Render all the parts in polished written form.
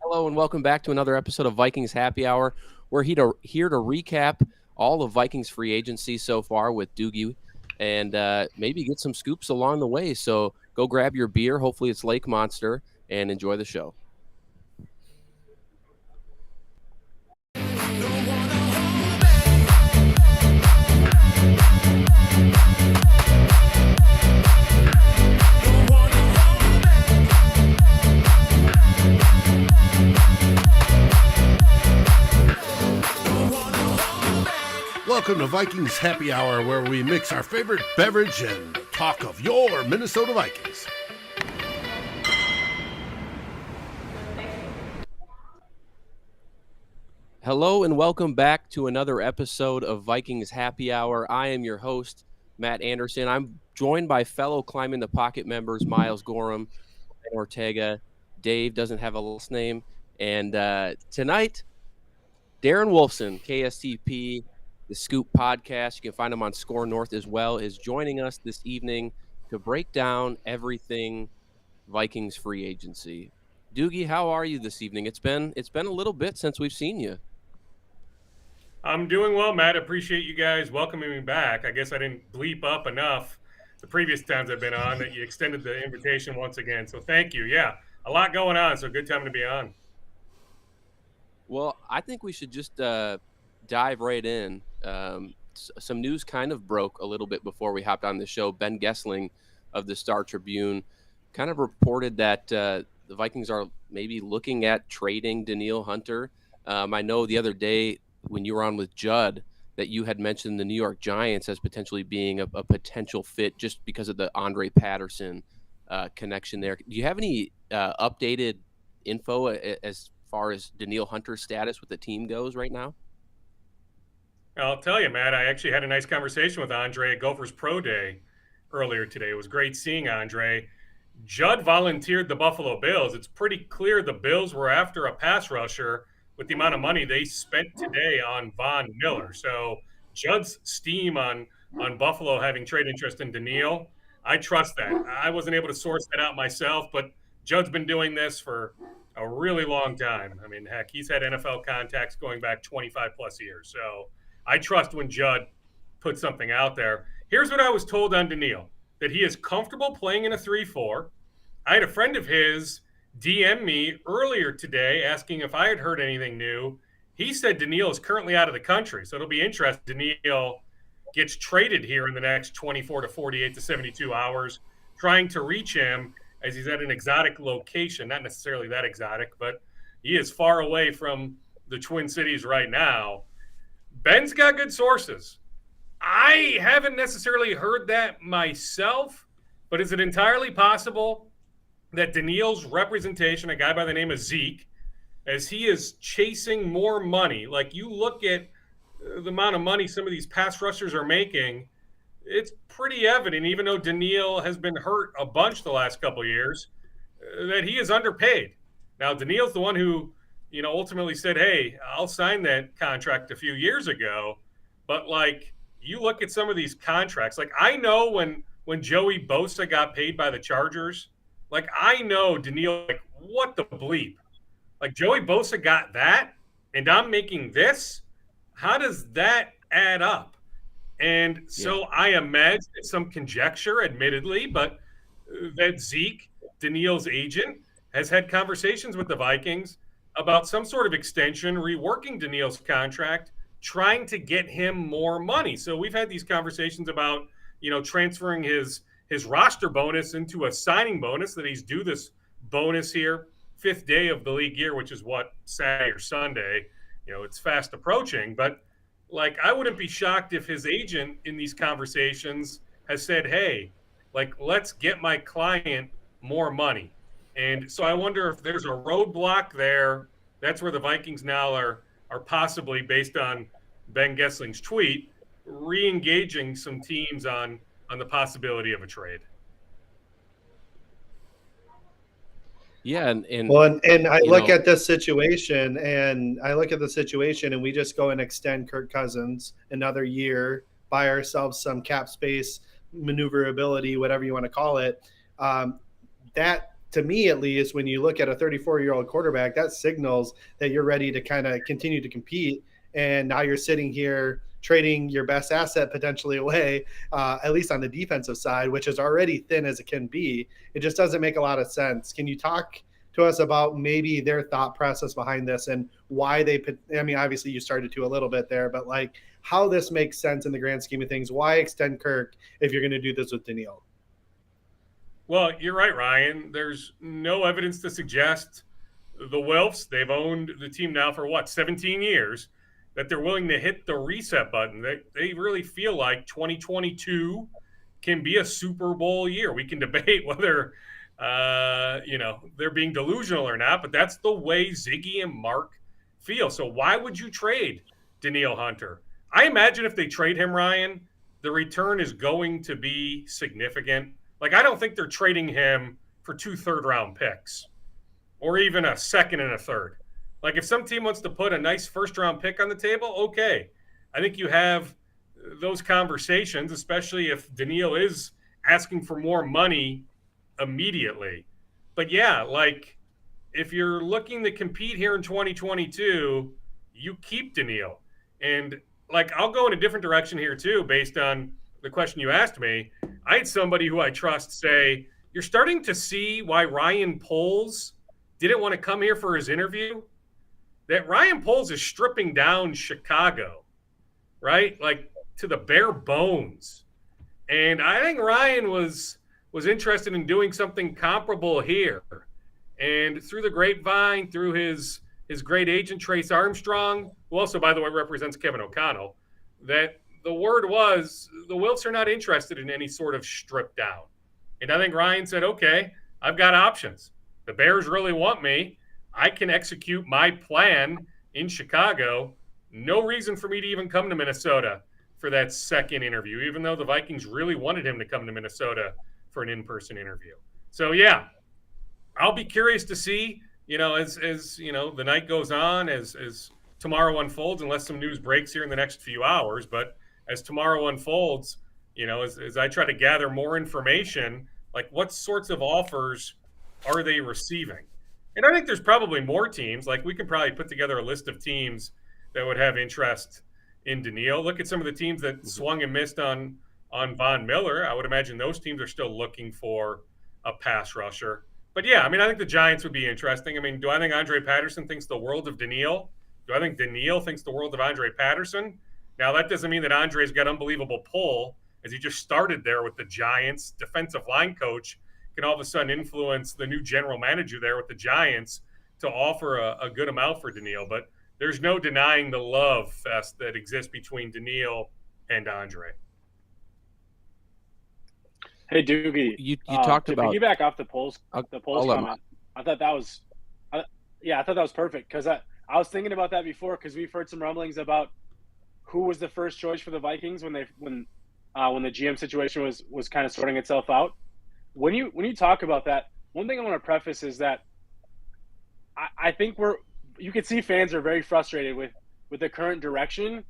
Hello and welcome back to another episode of Vikings Happy Hour. We're here to recap all of Vikings free agency so far with Doogie and maybe get some scoops along the way. So go grab your beer. Hopefully it's Lake Monster and enjoy the show. Welcome to Vikings Happy Hour, where we mix our favorite beverage and talk of your Minnesota Vikings. Hello and welcome back to another episode of Vikings Happy Hour. I am your host, Matt Anderson. I'm joined by fellow Climbing the Pocket members, Miles Gorham, Ryan Ortega. Dave doesn't have a last name. And tonight, Darren Wolfson, KSTP, the Scoop podcast, you can find him on Score North as well, is joining us this evening to break down everything Vikings free agency. Doogie, how are you this evening? It's been a little bit since we've seen you. I'm doing well, Matt. Appreciate you guys welcoming me back. I guess I didn't bleep up enough the previous times I've been on that you extended the invitation once again. So thank you. Yeah, a lot going on, so good time to be on. Well, I think we should just dive right in. Some news kind of broke a little bit before we hopped on the show. Ben Gessling of the Star Tribune kind of reported that the Vikings are maybe looking at trading Danielle Hunter. I know the other day when you were on with Judd that you had mentioned the New York Giants as potentially being a potential fit just because of the Andre Patterson connection there. Do you have any updated info as far as Danielle Hunter's status with the team goes right now? I'll tell you, Matt, I actually had a nice conversation with Andre at Gophers Pro Day earlier today. It was great seeing Andre. Judd volunteered the Buffalo Bills. It's pretty clear the Bills were after a pass rusher with the amount of money they spent today on Von Miller. So Judd's steam on Buffalo having trade interest in Danielle, I trust that. I wasn't able to source that out myself, but Judd's been doing this for a really long time. I mean, heck, he's had NFL contacts going back 25 plus years. So I trust when Judd puts something out there. Here's what I was told on Danielle, that he is comfortable playing in a 3-4. I had a friend of his DM me earlier today asking if I had heard anything new. He said Danielle is currently out of the country, so it'll be interesting. Danielle gets traded here in the next 24 to 48 to 72 hours, trying to reach him as he's at an exotic location. Not necessarily that exotic, but he is far away from the Twin Cities right now. Ben's got good sources. I haven't necessarily heard that myself, but is it entirely possible that Danielle's representation, a guy by the name of Zeke, as he is chasing more money, like you look at the amount of money some of these pass rushers are making, it's pretty evident, even though Danielle has been hurt a bunch the last couple of years, that he is underpaid. Now, Danielle's the one who, ultimately said, hey, I'll sign that contract a few years ago. But like, you look at some of these contracts, like I know when Joey Bosa got paid by the Chargers, like I know Danielle, like what the bleep? Like Joey Bosa got that and I'm making this. How does that add up? And so I imagine it's some conjecture, admittedly, but that Zeke, Danielle's agent, has had conversations with the Vikings about some sort of extension, reworking Danielle's contract, trying to get him more money. So we've had these conversations about, transferring his roster bonus into a signing bonus, that he's due this bonus here, 5th day of the league year, which is what, Saturday or Sunday. It's fast approaching. But, like, I wouldn't be shocked if his agent in these conversations has said, hey, like, let's get my client more money. And so I wonder if there's a roadblock there. That's where the Vikings now are possibly, based on Ben Gessling's tweet, re-engaging some teams on the possibility of a trade. Yeah, and I look at this situation, and we just go and extend Kirk Cousins another year, buy ourselves some cap space, maneuverability, whatever you want to call it. That to me at least, when you look at a 34-year-old quarterback, that signals that you're ready to kind of continue to compete. And now you're sitting here trading your best asset potentially away, at least on the defensive side, which is already thin as it can be. It just doesn't make a lot of sense. Can you talk to us about maybe their thought process behind this and why they put, I mean, obviously you started to a little bit there, but like how this makes sense in the grand scheme of things? Why extend Kirk if you're going to do this with Danielle? Well, you're right, Ryan. There's no evidence to suggest the Wilfs, they've owned the team now for 17 years, that they're willing to hit the reset button. They really feel like 2022 can be a Super Bowl year. We can debate whether, they're being delusional or not, but that's the way Ziggy and Mark feel. So why would you trade Danielle Hunter? I imagine if they trade him, Ryan, the return is going to be significant. Like, I don't think they're trading him for 2 third-round picks or even a second and a third. Like, if some team wants to put a nice first-round pick on the table, okay. I think you have those conversations, especially if Danielle is asking for more money immediately. But, yeah, like, if you're looking to compete here in 2022, you keep Danielle. And, like, I'll go in a different direction here, too, based on the question you asked me. I had somebody who I trust say, you're starting to see why Ryan Poles didn't want to come here for his interview. That Ryan Poles is stripping down Chicago, right? Like, to the bare bones. And I think Ryan was interested in doing something comparable here. And through the grapevine, through his great agent, Trace Armstrong, who also, by the way, represents Kevin O'Connell, that the word was the Wilfs are not interested in any sort of strip down. And I think Ryan said, okay, I've got options. The Bears really want me. I can execute my plan in Chicago. No reason for me to even come to Minnesota for that second interview, even though the Vikings really wanted him to come to Minnesota for an in-person interview. So, yeah, I'll be curious to see, as the night goes on, as tomorrow unfolds, unless some news breaks here in the next few hours. But as tomorrow unfolds, as I try to gather more information, like what sorts of offers are they receiving? And I think there's probably more teams. Like, we could probably put together a list of teams that would have interest in Danielle. Look at some of the teams that swung and missed on Von Miller. I would imagine those teams are still looking for a pass rusher. But, yeah, I mean, I think the Giants would be interesting. I mean, do I think Andre Patterson thinks the world of Danielle? Do I think Danielle thinks the world of Andre Patterson? Now, that doesn't mean that Andre's got unbelievable pull, as he just started there with the Giants. Defensive line coach can all of a sudden influence the new general manager there with the Giants to offer a good amount for Danielle. But there's no denying the love fest that exists between Danielle and Andre. Hey, Doogie, you talked to about piggyback off the polls comment. I thought that was perfect, because I was thinking about that before, because we've heard some rumblings about who was the first choice for the Vikings when the GM situation was kind of sorting itself out. When you talk about that, one thing I want to preface is that I think you can see fans are very frustrated with the current direction,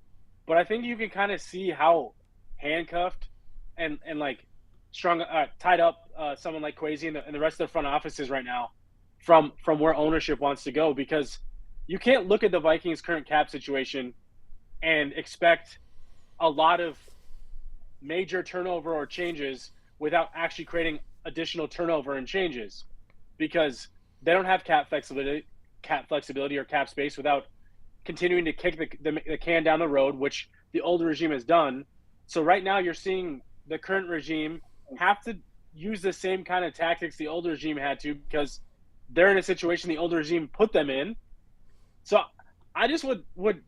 but I think you can kind of see how handcuffed and like strung tied up someone like Kwesi and the rest of the front offices right now from where ownership wants to go, because you can't look at the Vikings' current cap situation and expect a lot of major turnover or changes without actually creating additional turnover and changes, because they don't have cap flexibility or cap space without continuing to kick the can down the road, which the old regime has done. So right now you're seeing the current regime have to use the same kind of tactics the old regime had to, because they're in a situation the old regime put them in. So I just would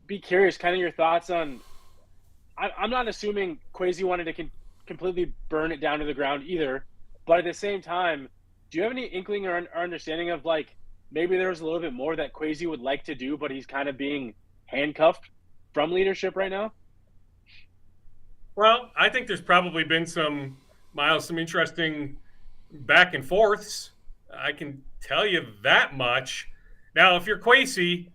be curious, kind of your thoughts on. I'm not assuming Kwesi wanted to completely burn it down to the ground either, but at the same time, do you have any inkling or understanding of, like, maybe there's a little bit more that Kwesi would like to do, but he's kind of being handcuffed from leadership right now? Well, I think there's probably been some interesting back and forths. I can tell you that much. Now, if you're Kwesi,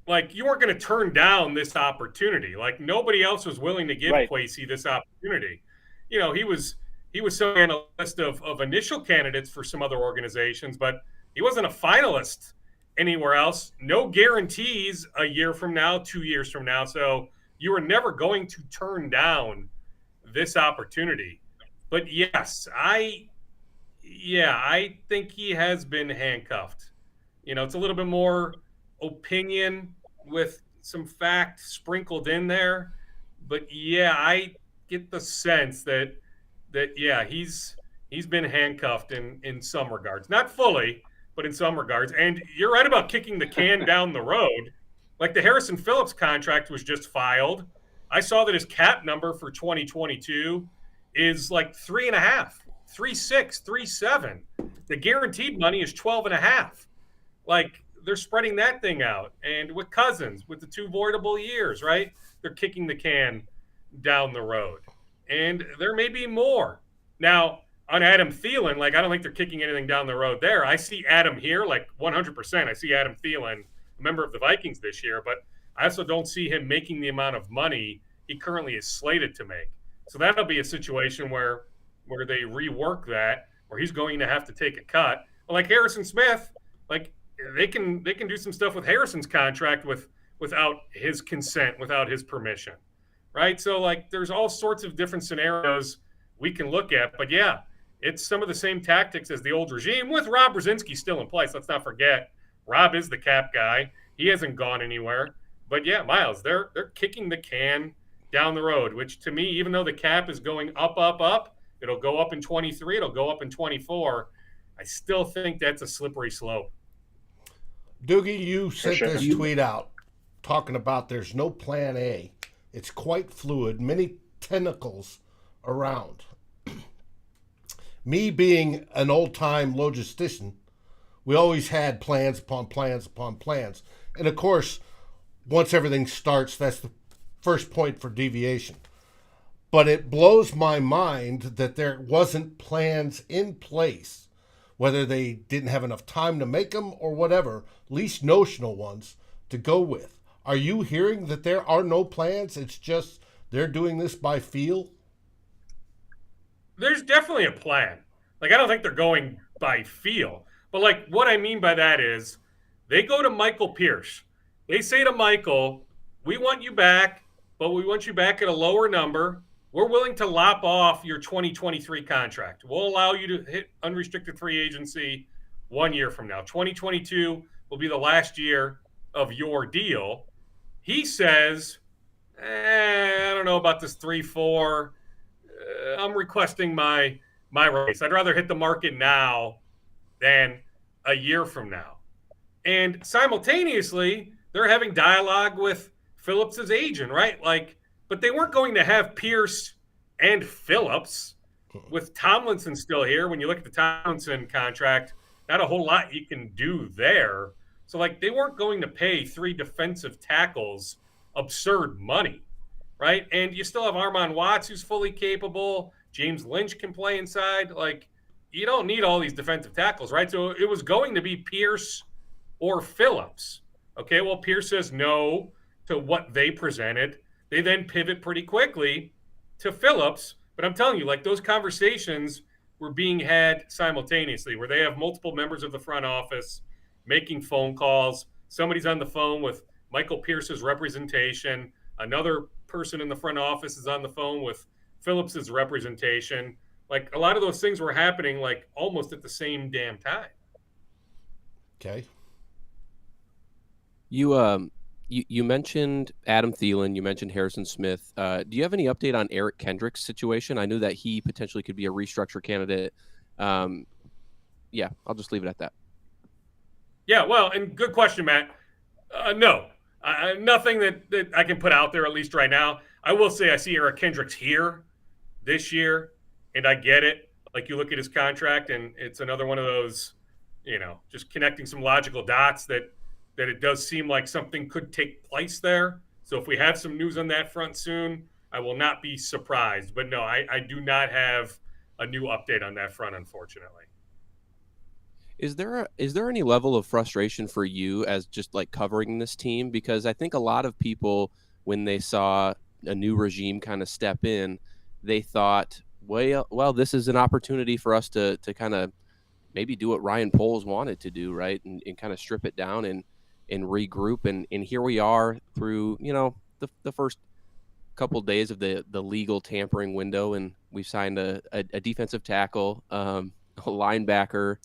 like, you weren't going to turn down this opportunity. Like, nobody else was willing to give Kwesi this opportunity. He he was so on a list of initial candidates for some other organizations, but he wasn't a finalist anywhere else. No guarantees a year from now, 2 years from now. So you were never going to turn down this opportunity. But yes, I think he has been handcuffed. It's a little bit more opinion with some fact sprinkled in there. But yeah, I get the sense that he's been handcuffed in some regards. Not fully, but in some regards. And you're right about kicking the can down the road. Like the Harrison Phillips contract was just filed. I saw that his cap number for 2022 is like 3.5, 3.6, 3.7. The guaranteed money is 12.5. Like they're spreading that thing out. And with Cousins, with the 2 voidable years, right? They're kicking the can down the road. And there may be more. Now, on Adam Thielen, like I don't think they're kicking anything down the road there. I see Adam here, like 100%. I see Adam Thielen, a member of the Vikings this year, but I also don't see him making the amount of money he currently is slated to make. So that'll be a situation where they rework that, where he's going to have to take a cut. But like Harrison Smith, like they can do some stuff with Harrison's contract without his consent, without his permission, right? So like there's all sorts of different scenarios we can look at. But yeah, it's some of the same tactics as the old regime with Rob Brzezinski still in place. Let's not forget, Rob is the cap guy. He hasn't gone anywhere. But yeah, Miles, they're kicking the can down the road, which to me, even though the cap is going up, it'll go up in 23, it'll go up in 24. I still think that's a slippery slope. Doogie, you sent this tweet out talking about there's no plan A. It's quite fluid, many tentacles around. Me being an old-time logistician, we always had plans upon plans upon plans. And of course, once everything starts, that's the first point for deviation. But it blows my mind that there wasn't plans in place, whether they didn't have enough time to make them or whatever, at least notional ones, to go with. Are you hearing that there are no plans? It's just they're doing this by feel? There's definitely a plan. Like, I don't think they're going by feel. But, like, what I mean by that is they go to Michael Pierce. They say to Michael, we want you back, but we want you back at a lower number. We're willing to lop off your 2023 contract. We'll allow you to hit unrestricted free agency 1 year from now. 2022 will be the last year of your deal. He says, I don't know about this 3-4. I'm requesting my raise. I'd rather hit the market now than a year from now. And simultaneously, they're having dialogue with Phillips's agent, right? Like, but they weren't going to have Pierce and Phillips with Tomlinson still here. When you look at the Tomlinson contract, not a whole lot you can do there. So, like, they weren't going to pay 3 defensive tackles absurd money, right? And you still have Armand Watts, who's fully capable. James Lynch can play inside. Like, you don't need all these defensive tackles, right? So it was going to be Pierce or Phillips. Okay, well, Pierce says no to what they presented. They then pivot pretty quickly to Phillips. But I'm telling you, like, those conversations were being had simultaneously, where they have multiple members of the front office making phone calls. Somebody's on the phone with Michael Pierce's representation. Another person in the front office is on the phone with Phillips's representation. Like, a lot of those things were happening, like, almost at the same damn time. Okay. You mentioned Adam Thielen. You mentioned Harrison Smith. Do you have any update on Eric Kendrick's situation? I knew that he potentially could be a restructure candidate. Yeah, I'll just leave it at that. Yeah, well, and good question, Matt. No, nothing that I can put out there, at least right now. I will say I see Eric Kendricks here this year, and I get it. Like, you look at his contract, and it's another one of those, just connecting some logical dots that it does seem like something could take place there. So if we have some news on that front soon, I will not be surprised. But no, I do not have a new update on that front, unfortunately. Is there any level of frustration for you as just like covering this team? Because I think a lot of people, when they saw a new regime kind of step in, they thought well, this is an opportunity for us to kind of maybe do what Ryan Poles wanted to do, right? And kind of strip it down and regroup. And here we are through, the first couple of days of the legal tampering window, and we've signed a defensive tackle, a linebacker.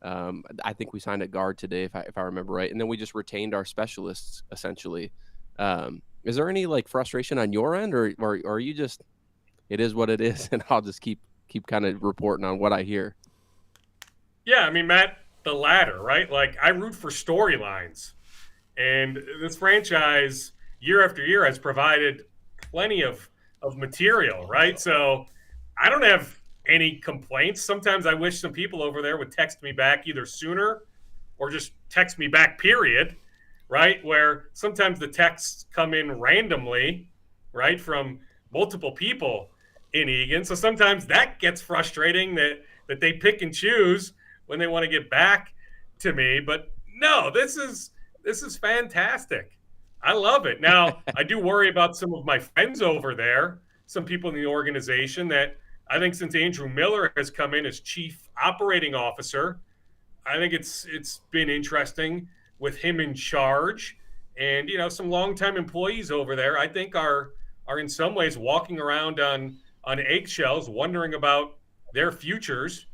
I think we signed a guard today, if I remember right. And then we just retained our specialists essentially. Is there any like frustration on your end, or are you just, it is what it is, and I'll just keep kind of reporting on what I hear? Yeah, I mean, Matt, the latter, right? Like, I root for storylines, and this franchise year after year has provided plenty of material, right? So I don't have any complaints. Sometimes I wish some people over there would text me back either sooner or just text me back, period, right? Where sometimes the texts come in randomly, right, from multiple people in Egan. So sometimes that gets frustrating that they pick and choose when they want to get back to me. But no, this is fantastic. I love it. Now, I do worry about some of my friends over there, some people in the organization that I think since Andrew Miller has come in as chief operating officer, I think it's been interesting with him in charge. And, some longtime employees over there, I think are in some ways walking around on eggshells, wondering about their futures.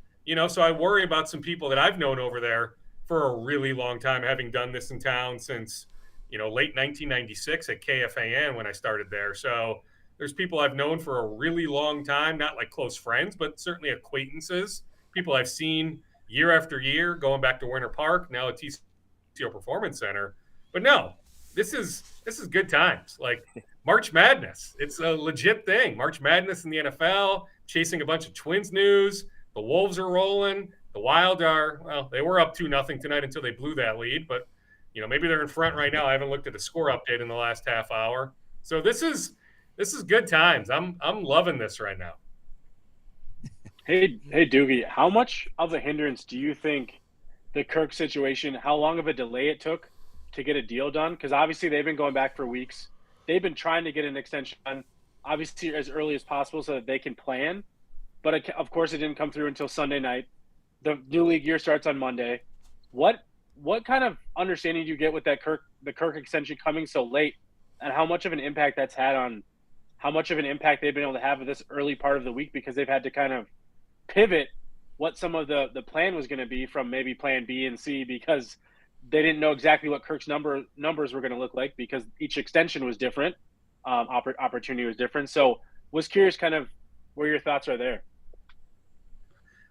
So I worry about some people that I've known over there for a really long time, having done this in town since, late 1996 at KFAN when I started there. So there's people I've known for a really long time, not like close friends, but certainly acquaintances, people I've seen year after year, going back to Winter Park, now at TCO Performance Center. But no, this is good times. Like March Madness, it's a legit thing. March Madness in the NFL, chasing a bunch of Twins news. The Wolves are rolling. The Wild are, well, they were up 2-0 tonight until they blew that lead, but maybe they're in front right now. I haven't looked at the score update in the last half hour. So this is good times. I'm loving this right now. Hey Doogie, how much of a hindrance do you think the Kirk situation, how long of a delay it took to get a deal done? Because obviously they've been going back for weeks. They've been trying to get an extension done, obviously as early as possible so that they can plan. But of course, it didn't come through until Sunday night. The new league year starts on Monday. What kind of understanding do you get with the Kirk extension coming so late, and how much of an impact that's had on how much of an impact they've been able to have in this early part of the week, because they've had to kind of pivot what some of the plan was going to be from maybe plan B and C, because they didn't know exactly what Kirk's numbers were going to look like, because each extension was different, opportunity was different. So was curious kind of where your thoughts are there.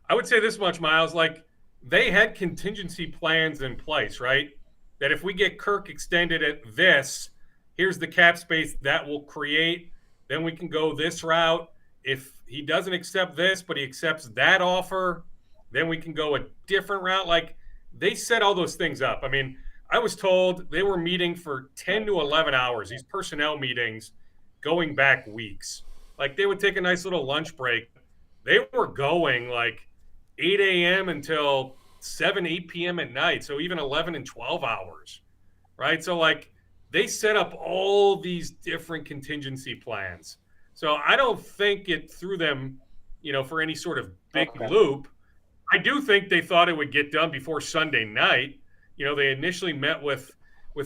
I would say this much, Miles, like they had contingency plans in place, right? That if we get Kirk extended at this, here's the cap space that will create, then we can go this route. If he doesn't accept this, but he accepts that offer, then we can go a different route. Like they set all those things up. I mean, I was told they were meeting for 10 to 11 hours, these personnel meetings going back weeks. Like they would take a nice little lunch break. They were going like 8 a.m. until 8 p.m. at night. So even 11 and 12 hours, right? So like they set up all these different contingency plans. So I don't think it threw them, for any sort of big loop. I do think they thought it would get done before Sunday night. They initially met with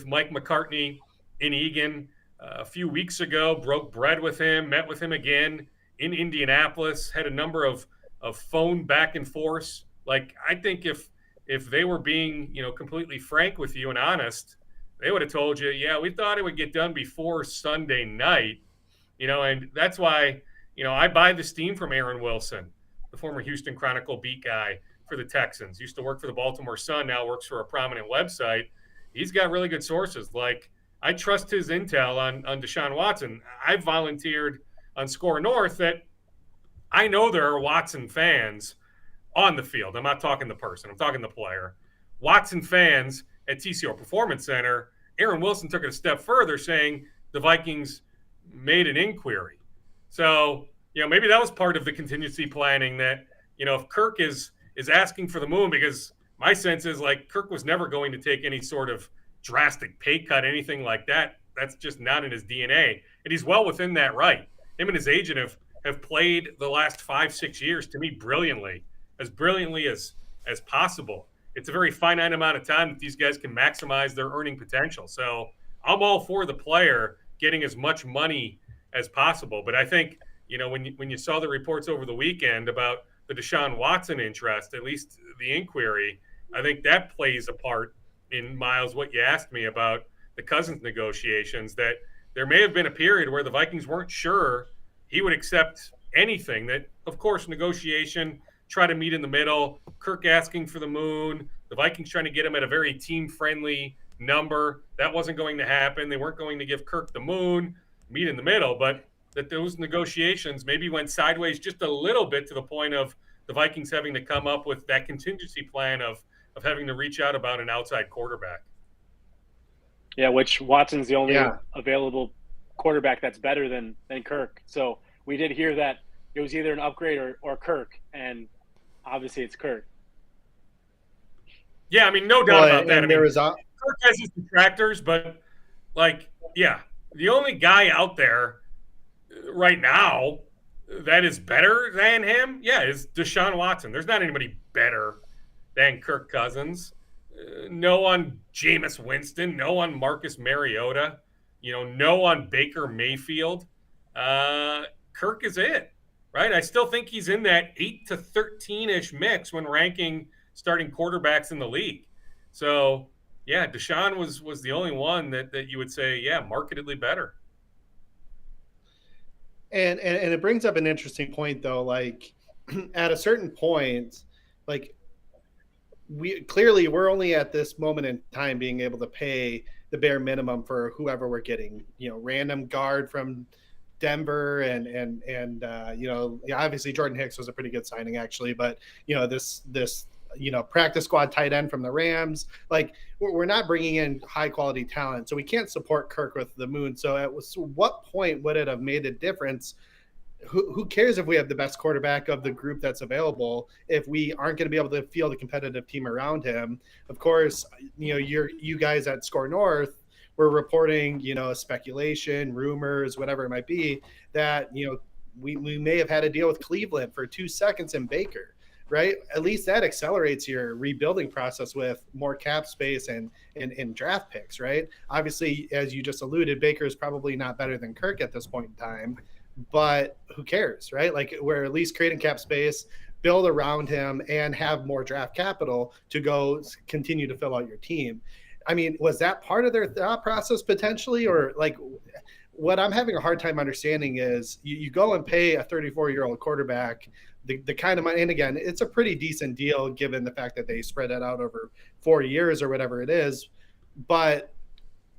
Mike McCartney in Egan a few weeks ago, broke bread with him, met with him again in Indianapolis, had a number of phone back and forth. Like, I think if they were being, completely frank with you and honest, they would have told you, yeah, we thought it would get done before Sunday night, and that's why, I buy the steam from Aaron Wilson, the former Houston Chronicle beat guy for the Texans, used to work for the Baltimore Sun, now works for a prominent website. He's got really good sources. Like, I trust his intel on Deshaun Watson. I volunteered on Score North that I know there are Watson fans on the field. I'm not talking the person. I'm talking the player. Watson fans at TCO Performance Center. Aaron Wilson took it a step further, saying the Vikings made an inquiry. So, maybe that was part of the contingency planning that, if Kirk is asking for the moon, because my sense is like Kirk was never going to take any sort of drastic pay cut, anything like that. That's just not in his DNA. And he's well within that right. Him and his agent have played the last 5-6 years to me brilliantly as possible. It's a very finite amount of time that these guys can maximize their earning potential. So I'm all for the player getting as much money as possible. But I think, when you saw the reports over the weekend about the Deshaun Watson interest, at least the inquiry, I think that plays a part in, Miles, what you asked me about the Cousins negotiations, that there may have been a period where the Vikings weren't sure he would accept anything. That, of course, negotiation, try to meet in the middle, Kirk asking for the moon, the Vikings trying to get him at a very team-friendly number. That wasn't going to happen. They weren't going to give Kirk the moon, meet in the middle, but that those negotiations maybe went sideways just a little bit, to the point of the Vikings having to come up with that contingency plan of having to reach out about an outside quarterback. Yeah, which Watson's the only available quarterback that's better than Kirk. So we did hear that it was either an upgrade or Kirk, and obviously it's Kirk. Yeah, I mean, no doubt about that. Kirk has his detractors, but the only guy out there right now that is better than him, is Deshaun Watson. There's not anybody better than Kirk Cousins. No on Jameis Winston, no on Marcus Mariota, no on Baker Mayfield. Kirk is it, right? I still think he's in that 8 to 13-ish mix when ranking starting quarterbacks in the league. So, Deshaun was the only one that you would say, markedly better. And it brings up an interesting point, though. Like, at a certain point, like, we're only at this moment in time being able to pay the bare minimum for whoever we're getting. Random guard from Denver, and obviously Jordan Hicks was a pretty good signing, actually. But this practice squad tight end from the Rams. Like, we're not bringing in high quality talent, so we can't support Kirk with the moon. So at what point would it have made a difference? Who cares if we have the best quarterback of the group that's available if we aren't going to be able to field a competitive team around him? Of course, you guys at Score North were reporting, speculation, rumors, whatever it might be, that we may have had a deal with Cleveland for 2 seconds in Baker. Right? At least that accelerates your rebuilding process with more cap space and draft picks, right? Obviously, as you just alluded, Baker is probably not better than Kirk at this point in time, but who cares, right? Like, we're at least creating cap space, build around him, and have more draft capital to go continue to fill out your team. I mean, was that part of their thought process potentially? Or, like, what I'm having a hard time understanding is you go and pay a 34-year-old quarterback the kind of money, and again, it's a pretty decent deal given the fact that they spread it out over 4 years or whatever it is, but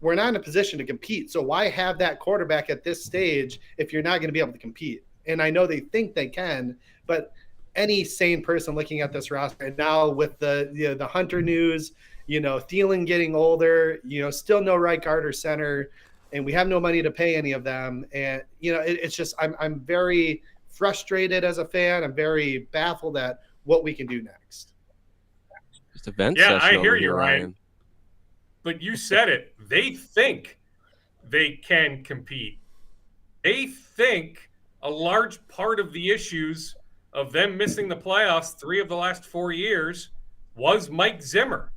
we're not in a position to compete. So why have that quarterback at this stage if you're not going to be able to compete? And I know they think they can, but any sane person looking at this roster, and now with the Hunter news, Thielen getting older, still no right guard or center, and we have no money to pay any of them. And, it's just, I'm very frustrated as a fan. I'm very baffled at what we can do next. Just a vent session. I hear you, Ryan. But you said it. They think they can compete. They think a large part of the issues of them missing the playoffs 3 of the last 4 years was Mike Zimmer.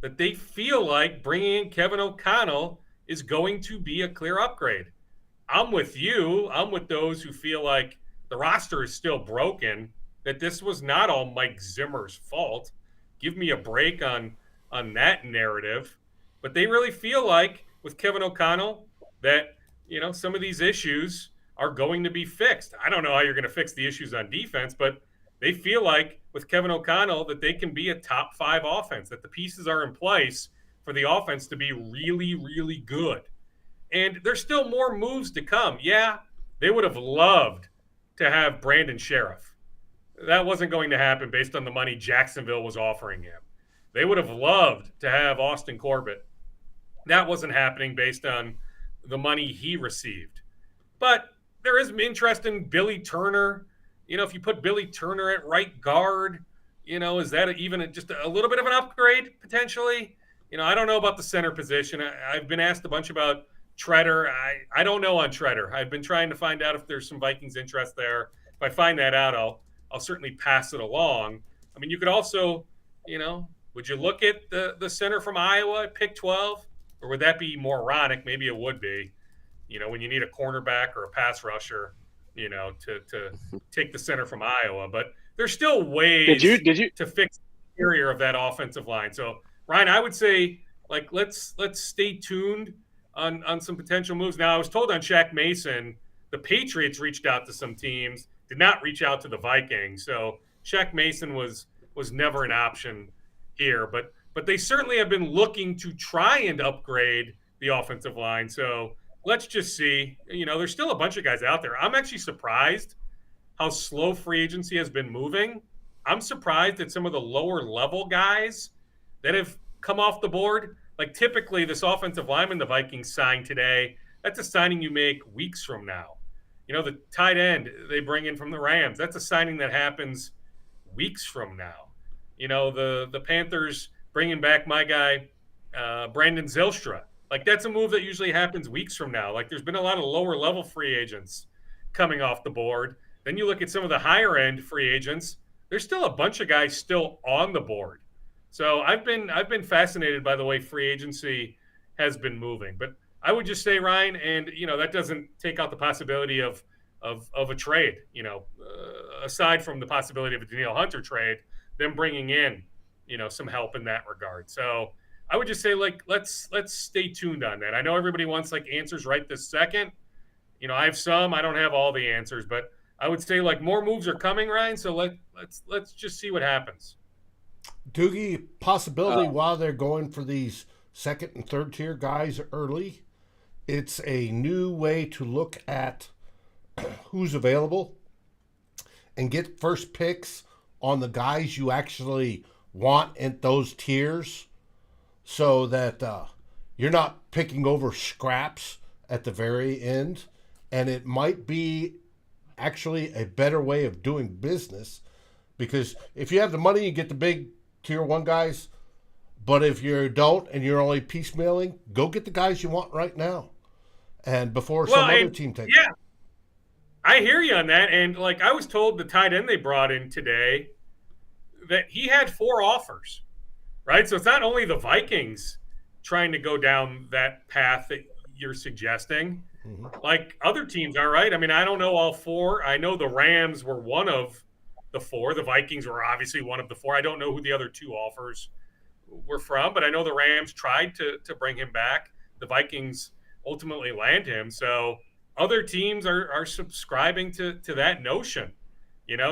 That they feel like bringing in Kevin O'Connell is going to be a clear upgrade. I'm with you. I'm with those who feel like the roster is still broken, that this was not all Mike Zimmer's fault. Give me a break on that narrative. But they really feel like with Kevin O'Connell that, some of these issues are going to be fixed. I don't know how you're going to fix the issues on defense, but they feel like with Kevin O'Connell that they can be a top 5 offense, that the pieces are in place for the offense to be really, really good. And there's still more moves to come. Yeah, they would have loved to have Brandon Sheriff. That wasn't going to happen based on the money Jacksonville was offering him. They would have loved to have Austin Corbett. That wasn't happening based on the money he received. But there is interest in Billy Turner. If you put Billy Turner at right guard, is that even just a little bit of an upgrade potentially? I don't know about the center position. I've been asked a bunch about Treader, I don't know on Treader. I've been trying to find out if there's some Vikings interest there. If I find that out, I'll certainly pass it along. I mean, you could also, would you look at the center from Iowa at pick 12? Or would that be moronic? Maybe it would be, when you need a cornerback or a pass rusher, to take the center from Iowa. But there's still ways to fix the interior of that offensive line. So, Ryan, I would say, let's stay tuned on some potential moves. Now, I was told on Shaq Mason, the Patriots reached out to some teams, did not reach out to the Vikings. So Shaq Mason was never an option here. But they certainly have been looking to try and upgrade the offensive line. So let's just see. There's still a bunch of guys out there. I'm actually surprised how slow free agency has been moving. I'm surprised that some of the lower level guys that have come off the board, like typically this offensive lineman the Vikings signed today, that's a signing you make weeks from now. The tight end they bring in from the Rams, that's a signing that happens weeks from now. The Panthers bringing back my guy, Brandon Zylstra. That's a move that usually happens weeks from now. There's been a lot of lower level free agents coming off the board. Then you look at some of the higher end free agents, there's still a bunch of guys still on the board. So I've been fascinated by the way free agency has been moving. But I would just say, Ryan, and that doesn't take out the possibility of a trade. Aside from the possibility of a Danielle Hunter trade, them bringing in some help in that regard. So I would just say let's stay tuned on that. I know everybody wants answers right this second. I have some. I don't have all the answers, but I would say more moves are coming, Ryan. So let's just see what happens. Doogie, possibility while they're going for these second and third tier guys early, it's a new way to look at who's available and get first picks on the guys you actually want in those tiers, so that you're not picking over scraps at the very end. And it might be actually a better way of doing business, because if you have the money, you get the big tier 1 guys. But if you don't and you're only piecemealing, go get the guys you want right now, and before some other team takes it. I hear you on that. And I was told the tight end they brought in today that he had 4 offers, right? So it's not only the Vikings trying to go down that path that you're suggesting. Mm-hmm. Other teams are, right? I mean, I don't know all 4. I know the Rams were one of the 4. The Vikings were obviously one of the 4. I don't know who the other 2 offers were from, but I know the Rams tried to bring him back. The Vikings ultimately land him. So other teams are subscribing to that notion,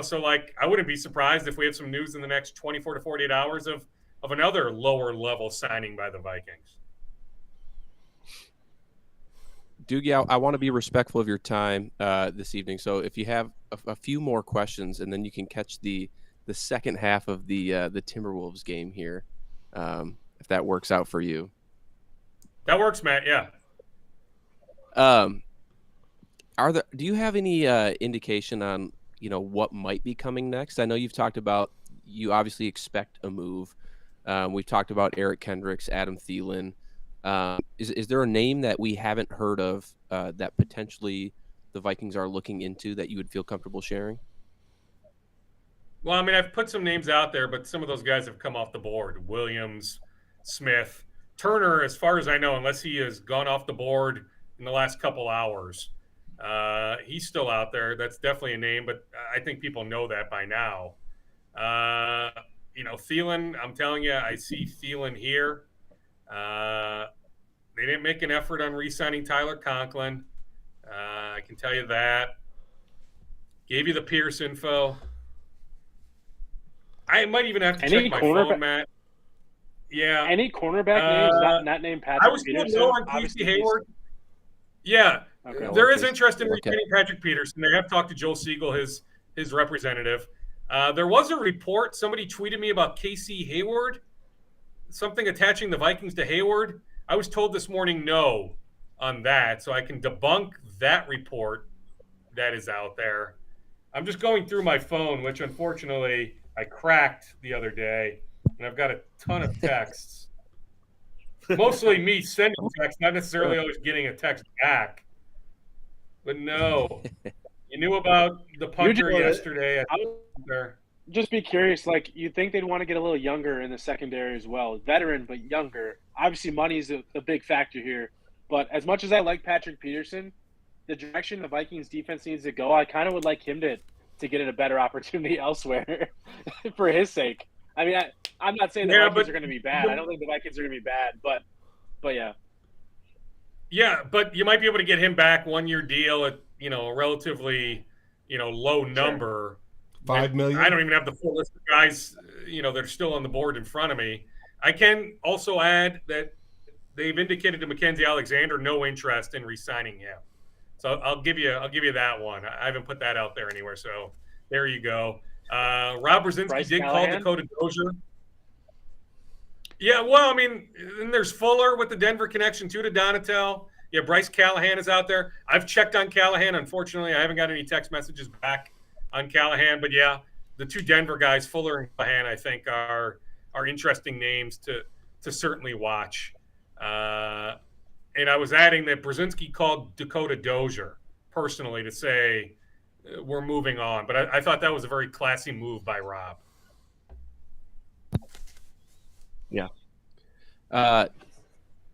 So I wouldn't be surprised if we have some news in the next 24 to 48 hours of another lower level signing by the Vikings. Doogie, I want to be respectful of your time this evening. So if you have a few more questions, and then you can catch the second half of the Timberwolves game here, if that works out for you. That works, Matt. Yeah. Do you have any indication on what might be coming next? I know you've talked about you obviously expect a move. We've talked about Eric Kendricks, Adam Thielen. Is there a name that we haven't heard of that potentially the Vikings are looking into that you would feel comfortable sharing? Well, I mean, I've put some names out there, but some of those guys have come off the board. Williams, Smith, Turner, as far as I know, unless he has gone off the board in the last couple hours, he's still out there. That's definitely a name, but I think people know that by now. Thielen, I'm telling you, I see Thielen here. They didn't make an effort on re-signing Tyler Conklin. I can tell you that. Gave you the Pierce info. I might even have to check my phone, Matt. Yeah. Any cornerback names not named Patrick I was Peterson? no on Casey Hayward. Yeah. Okay. There is interest in retaining Patrick Peterson. They have talked to Joe Siegel, his representative. There was a report. Somebody tweeted me about Casey Hayward, something attaching the Vikings to Hayward. I was told this morning no on that, so I can debunk that report that is out there. I'm just going through my phone, which unfortunately I cracked the other day, and I've got a ton of texts Mostly me sending text, not necessarily always getting a text back. But no, you knew about the punter yesterday. I would just be curious. Like, you think they'd want to get a little younger in the secondary as well, veteran but younger. Obviously, money is a big factor here. But as much as I like Patrick Peterson, the direction the Vikings defense needs to go, I kind of would like him to get a better opportunity elsewhere for his sake. I mean, I'm not saying the Vikings are going to be bad. I don't think the Vikings are going to be bad, but yeah. Yeah, but you might be able to get him back 1-year deal at, a relatively, low number. $5 million. I don't even have the full list of guys, that are still on the board in front of me. I can also add that they've indicated to Mackenzie Alexander no interest in re-signing him. So I'll give you that one. I haven't put that out there anywhere. So there you go. Rob Brzezinski did call Dakota Dozier. Yeah, well, I mean, then there's Fuller with the Denver connection too to Donatel. Yeah, Bryce Callahan is out there. I've checked on Callahan. Unfortunately, I haven't got any text messages back on Callahan. But yeah, the two Denver guys, Fuller and Callahan, I think are interesting names to certainly watch. And I was adding that Brzezinski called Dakota Dozier personally to say we're moving on. But I thought that was a very classy move by Rob. Yeah.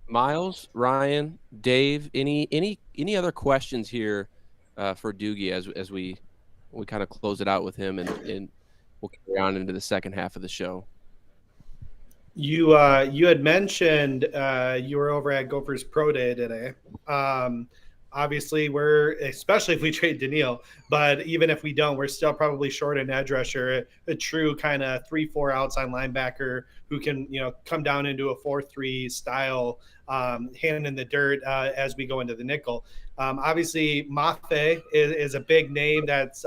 Miles, Ryan, Dave, any other questions here for Doogie as we kind of close it out with him and we'll carry on into the second half of the show? You had mentioned you were over at Gophers Pro Day today. Obviously, especially if we trade Danielle, but even if we don't, we're still probably short an edge rusher, a true kind of 3-4 outside linebacker who can, come down into a 4-3 style, hand in the dirt as we go into the nickel. Obviously, Mafe is a big name that's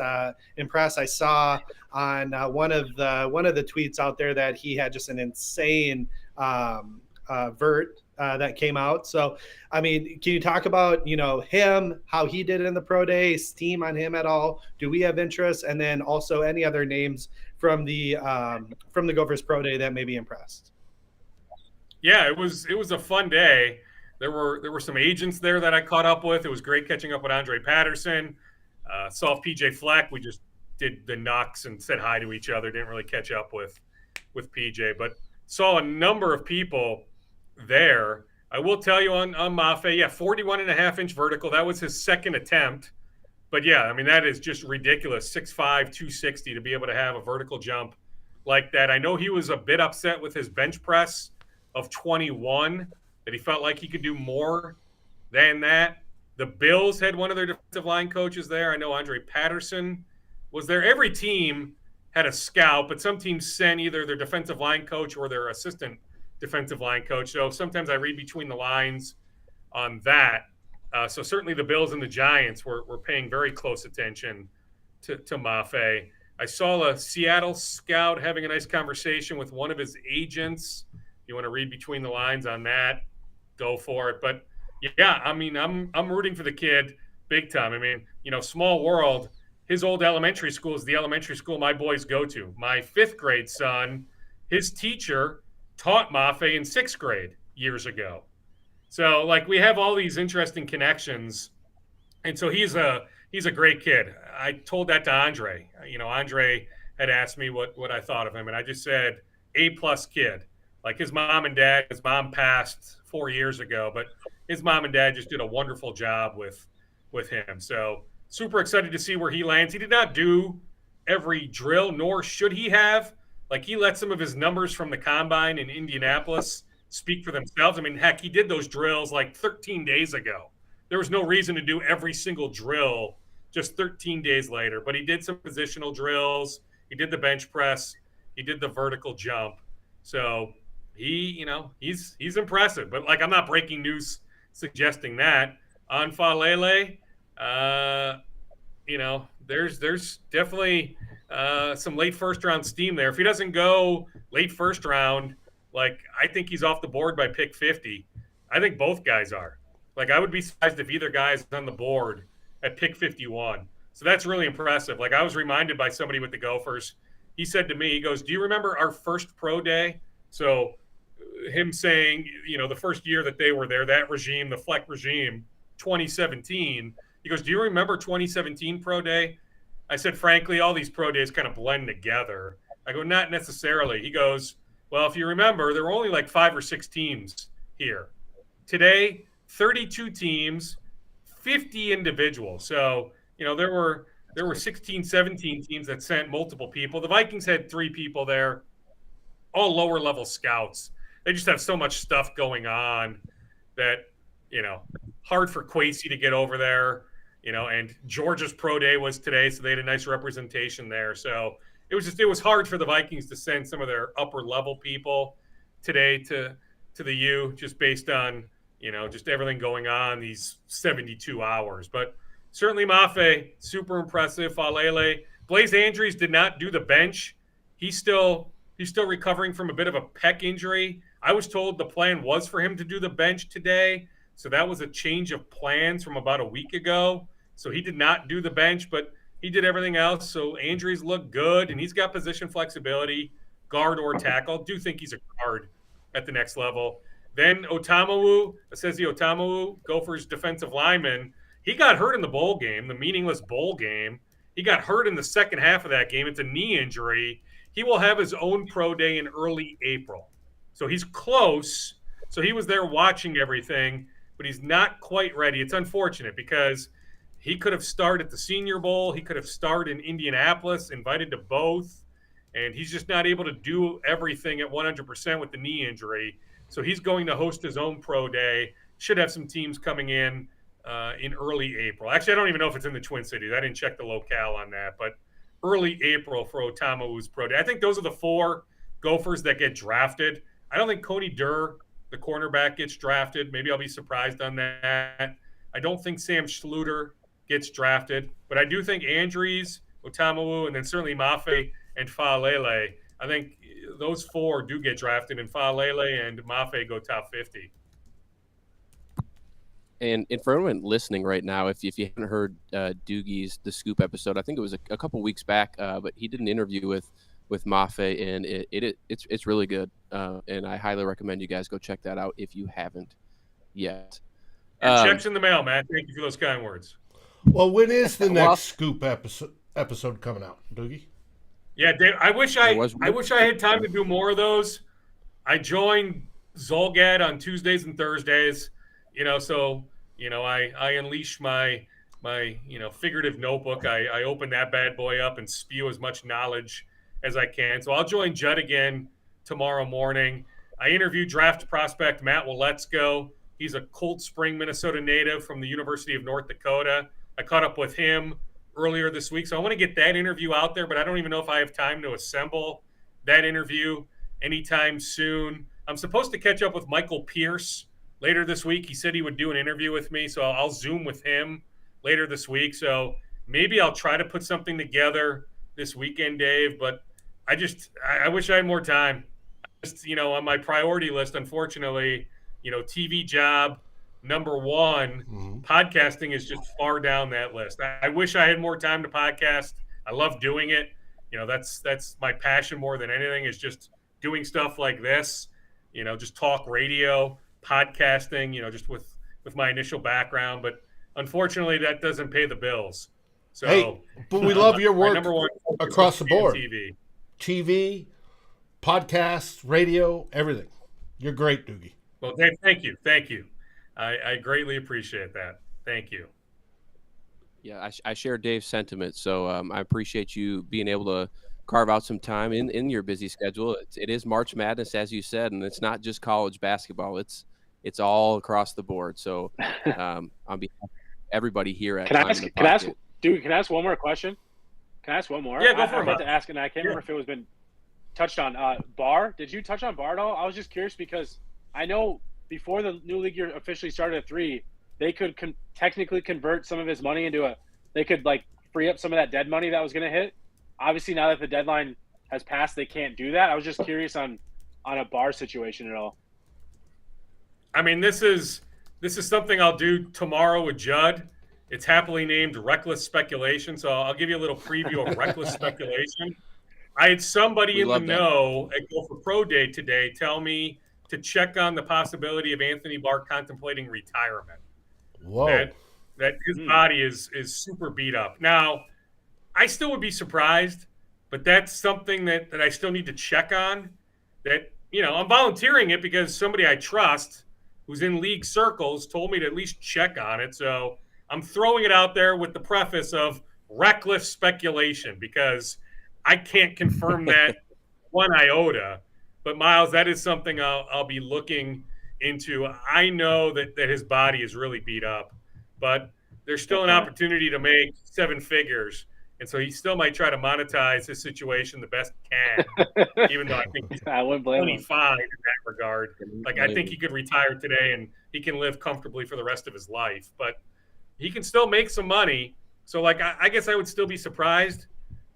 impressed. I saw on one of the tweets out there that he had just an insane vert that came out. So, I mean, can you talk about, him, how he did in the pro day, steam on him at all? Do we have interest? And then also any other names from the Gophers pro day that may be impressed? Yeah, it was a fun day. There were some agents there that I caught up with. It was great catching up with Andre Patterson. Saw PJ Fleck. We just did the knocks and said hi to each other. Didn't really catch up with PJ, but saw a number of people there. I will tell you on Mafe, 41.5-inch vertical. That was his second attempt. But yeah, I mean, that is just ridiculous. 6'5", 260 to be able to have a vertical jump like that. I know he was a bit upset with his bench press of 21, that he felt like he could do more than that. The Bills had one of their defensive line coaches there. I know Andre Patterson was there. Every team had a scout, but some teams sent either their defensive line coach or their assistant defensive line coach. So sometimes I read between the lines on that. So certainly the Bills and the Giants were paying very close attention to Mafe. I saw a Seattle scout having a nice conversation with one of his agents. You want to read between the lines on that, go for it. But yeah, I mean, I'm rooting for the kid big time. I mean, small world. His old elementary school is the elementary school my boys go to. My 5th grade son, his teacher taught Mafe in 6th grade years ago. So we have all these interesting connections. And so he's a great kid. I told that to Andre. Andre had asked me what I thought of him. And I just said, A+ kid. His mom passed 4 years ago, but his mom and dad just did a wonderful job with him. So super excited to see where he lands. He did not do every drill, nor should he have. He let some of his numbers from the combine in Indianapolis speak for themselves. I mean, heck, he did those drills 13 days ago. There was no reason to do every single drill just 13 days later, but he did some positional drills. He did the bench press. He did the vertical jump. So he's impressive, but I'm not breaking news suggesting that. On Falele, there's definitely some late first round steam there. If he doesn't go late first round, I think he's off the board by pick 50. I think both guys are. I would be surprised if either guy is on the board at pick 51. So that's really impressive. I was reminded by somebody with the Gophers. He said to me, he goes, "Do you remember our first pro day?" So him saying, the first year that they were there, that regime, the Fleck regime, 2017, he goes, do you remember 2017 Pro Day? I said, frankly, all these Pro Days kind of blend together. I go, not necessarily. He goes, well, if you remember, there were only like 5 or 6 teams here. Today, 32 teams, 50 individuals. So, there were 16, 17 teams that sent multiple people. The Vikings had 3 people there, all lower level scouts. They just have so much stuff going on that, hard for Quasey to get over there, and Georgia's Pro Day was today, so they had a nice representation there. So it was hard for the Vikings to send some of their upper level people today to the U, just based on, just everything going on these 72 hours. But certainly Mafe, super impressive. Falele, Blaise Andrews did not do the bench. He's still recovering from a bit of a pec injury. I was told the plan was for him to do the bench today. So that was a change of plans from about a week ago. So he did not do the bench, but he did everything else. So Andrews looked good, and he's got position flexibility, guard or tackle. Do think he's a guard at the next level. Then Otamawu, Gophers defensive lineman, he got hurt in the bowl game, the meaningless bowl game. He got hurt in the second half of that game. It's a knee injury. He will have his own pro day in early April. So he's close. So he was there watching everything, but he's not quite ready. It's unfortunate because he could have started at the Senior Bowl. He could have started in Indianapolis, invited to both. And he's just not able to do everything at 100% with the knee injury. So he's going to host his own pro day. Should have some teams coming in early April. Actually, I don't even know if it's in the Twin Cities. I didn't check the locale on that. But early April for Otamawu's pro day. I think those are the 4 Gophers that get drafted. I don't think Coney Durr, the cornerback, gets drafted. Maybe I'll be surprised on that. I don't think Sam Schluter gets drafted. But I do think Andrews, Otamawu, and then certainly Mafe and Faalele. I think those 4 do get drafted, and Faalele and Mafe go top 50. And for everyone listening right now, if you haven't heard Doogie's The Scoop episode, I think it was a couple weeks back, but he did an interview with Mafe, and it's really good. And I highly recommend you guys go check that out if you haven't yet. Checks in the mail, man. Thank you for those kind words. Well, when is the next Scoop episode coming out, Doogie? Yeah, Dave, I wish I had time to do more of those. I joined Zolgad on Tuesdays and Thursdays, so I unleash my figurative notebook. I open that bad boy up and spew as much knowledge as I can. So I'll join Judd again tomorrow morning. I interviewed draft prospect Matt Waletzko. He's a Cold Spring, Minnesota native from the University of North Dakota. I caught up with him earlier this week. So I want to get that interview out there, but I don't even know if I have time to assemble that interview anytime soon. I'm supposed to catch up with Michael Pierce later this week. He said he would do an interview with me, so I'll Zoom with him later this week. So maybe I'll try to put something together this weekend, Dave, but I wish I had more time. On my priority list, unfortunately, TV job, number 1, podcasting is just far down that list. I wish I had more time to podcast. I love doing it. That's my passion more than anything, is just doing stuff like this, just talk radio, podcasting, just with my initial background. But unfortunately, that doesn't pay the bills. So, hey, but we love your work across the board. TV, podcasts, radio, everything. You're great, Doogie. Well, Dave, thank you. I greatly appreciate that. Thank you. Yeah, I share Dave's sentiment. So I appreciate you being able to carve out some time in your busy schedule. It is March Madness, as you said, and it's not just college basketball. It's all across the board. So on behalf of everybody here at Can I ask one more question? Can I ask one more? Yeah, go for it. I meant to ask, and I can't remember if it was been touched on. Barr, did you touch on Barr at all? I was just curious because I know before the new league year officially started at 3, they could technically convert some of his money into they could free up some of that dead money that was going to hit. Obviously, now that the deadline has passed, they can't do that. I was just curious on a Barr situation at all. I mean, this is something I'll do tomorrow with Judd. It's happily named Reckless Speculation, so I'll give you a little preview of Reckless Speculation. I had somebody in the know at Gopher Pro Day today tell me to check on the possibility of Anthony Barr contemplating retirement. Whoa. That his body is super beat up. Now, I still would be surprised, but that's something that I still need to check on. That, I'm volunteering it because somebody I trust who's in league circles told me to at least check on it. So I'm throwing it out there with the preface of reckless speculation because I can't confirm that one iota. But Miles, that is something I'll be looking into. I know that his body is really beat up, but there's still an opportunity to make 7 figures. And so he still might try to monetize his situation the best he can, even though I think he's 25 in that regard. Like, I think he could retire today and he can live comfortably for the rest of his life. But he can still make some money. So, like, I guess I would still be surprised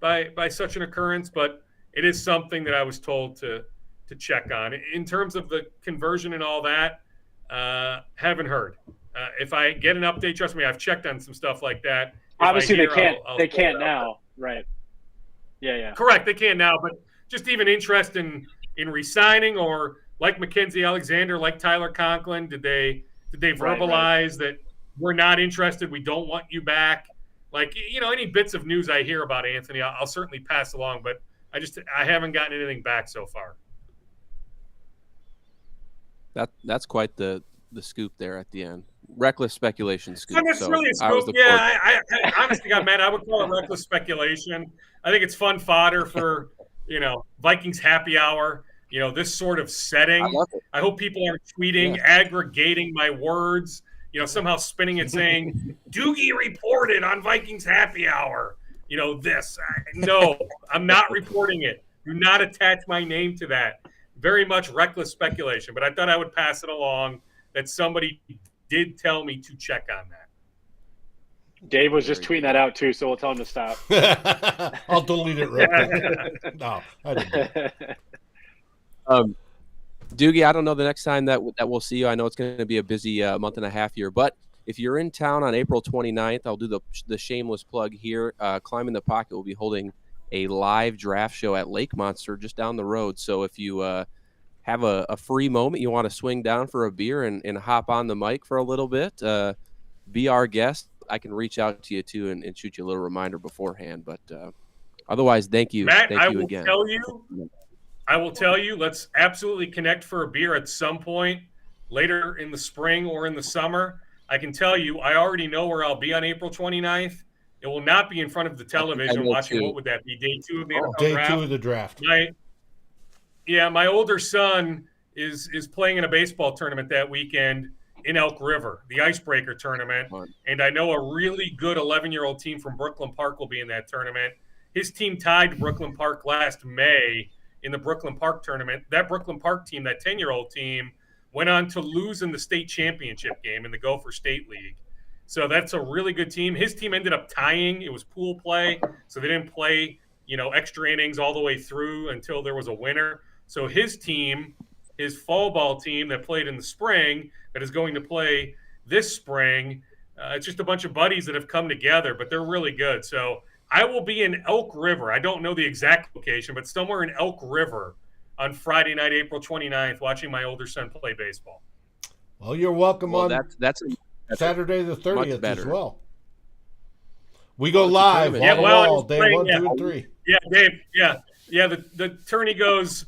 by such an occurrence. But it is something that I was told to check on. In terms of the conversion and all that, haven't heard. If I get an update, trust me, I've checked on some stuff like that. Obviously, they can't. They can't now, right? Yeah. Correct, they can now. But just even interest in re-signing, or like Mackenzie Alexander, like Tyler Conklin, did they verbalize that we're not interested, we don't want you back? Like, any bits of news I hear about Anthony, I'll certainly pass along. But I haven't gotten anything back so far. That's quite the scoop there at the end. Reckless speculation scoop. Not necessarily a scoop. I honestly got mad. I would call it reckless speculation. I think it's fun fodder for, Vikings Happy Hour, this sort of setting. I hope people aren't tweeting, aggregating my words, somehow spinning it saying, Doogie reported on Vikings Happy Hour. No, I'm not reporting it. Do not attach my name to that. Very much reckless speculation. But I thought I would pass it along that somebody did tell me to check on that. Dave was just tweeting that out too, so we'll tell him to stop. I'll delete it real quick. No, I didn't. Doogie, I don't know the next time that we'll see you. I know it's going to be a busy month and a half here, but if you're in town on April 29th, I'll do the shameless plug here. Climbing the Pocket will be holding a live draft show at Lake Monster just down the road. So if you have a free moment, you want to swing down for a beer and hop on the mic for a little bit, be our guest. I can reach out to you too and shoot you a little reminder beforehand. But otherwise, thank you. Matt, thank you again. I will tell you, let's absolutely connect for a beer at some point later in the spring or in the summer. I can tell you, I already know where I'll be on April 29th. It will not be in front of the television watching, what would that be, day 2 of the NFL day draft? Day 2 of the draft. My older son is playing in a baseball tournament that weekend in Elk River, the Icebreaker tournament. And I know a really good 11-year-old team from Brooklyn Park will be in that tournament. His team tied Brooklyn Park last May in the Brooklyn Park tournament. That Brooklyn Park team, that 10-year-old team, went on to lose in the state championship game in the Gopher State League. So that's a really good team. His team ended up tying. It was pool play, so they didn't play, extra innings all the way through until there was a winner. So his team, his fall ball team that played in the spring, that is going to play this spring, it's just a bunch of buddies that have come together, but they're really good. So I will be in Elk River. I don't know the exact location, but somewhere in Elk River on Friday night, April 29th, watching my older son play baseball. Well, you're welcome on that's Saturday the 30th as well. We go live day 1, 2, and 3. Yeah, Dave. Yeah. The tourney goes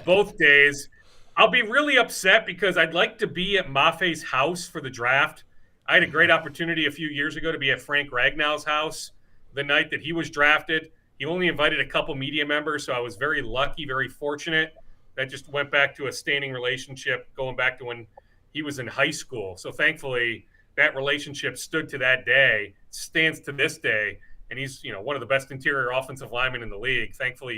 both days. I'll be really upset because I'd like to be at Maffei's house for the draft. I had a great opportunity a few years ago to be at Frank Ragnow's house the night that he was drafted. He only invited a couple media members, so I was very lucky, very fortunate. That just went back to a standing relationship going back to when he was in high school. So thankfully, that relationship stood to that day, stands to this day, and he's one of the best interior offensive linemen in the league. Thankfully,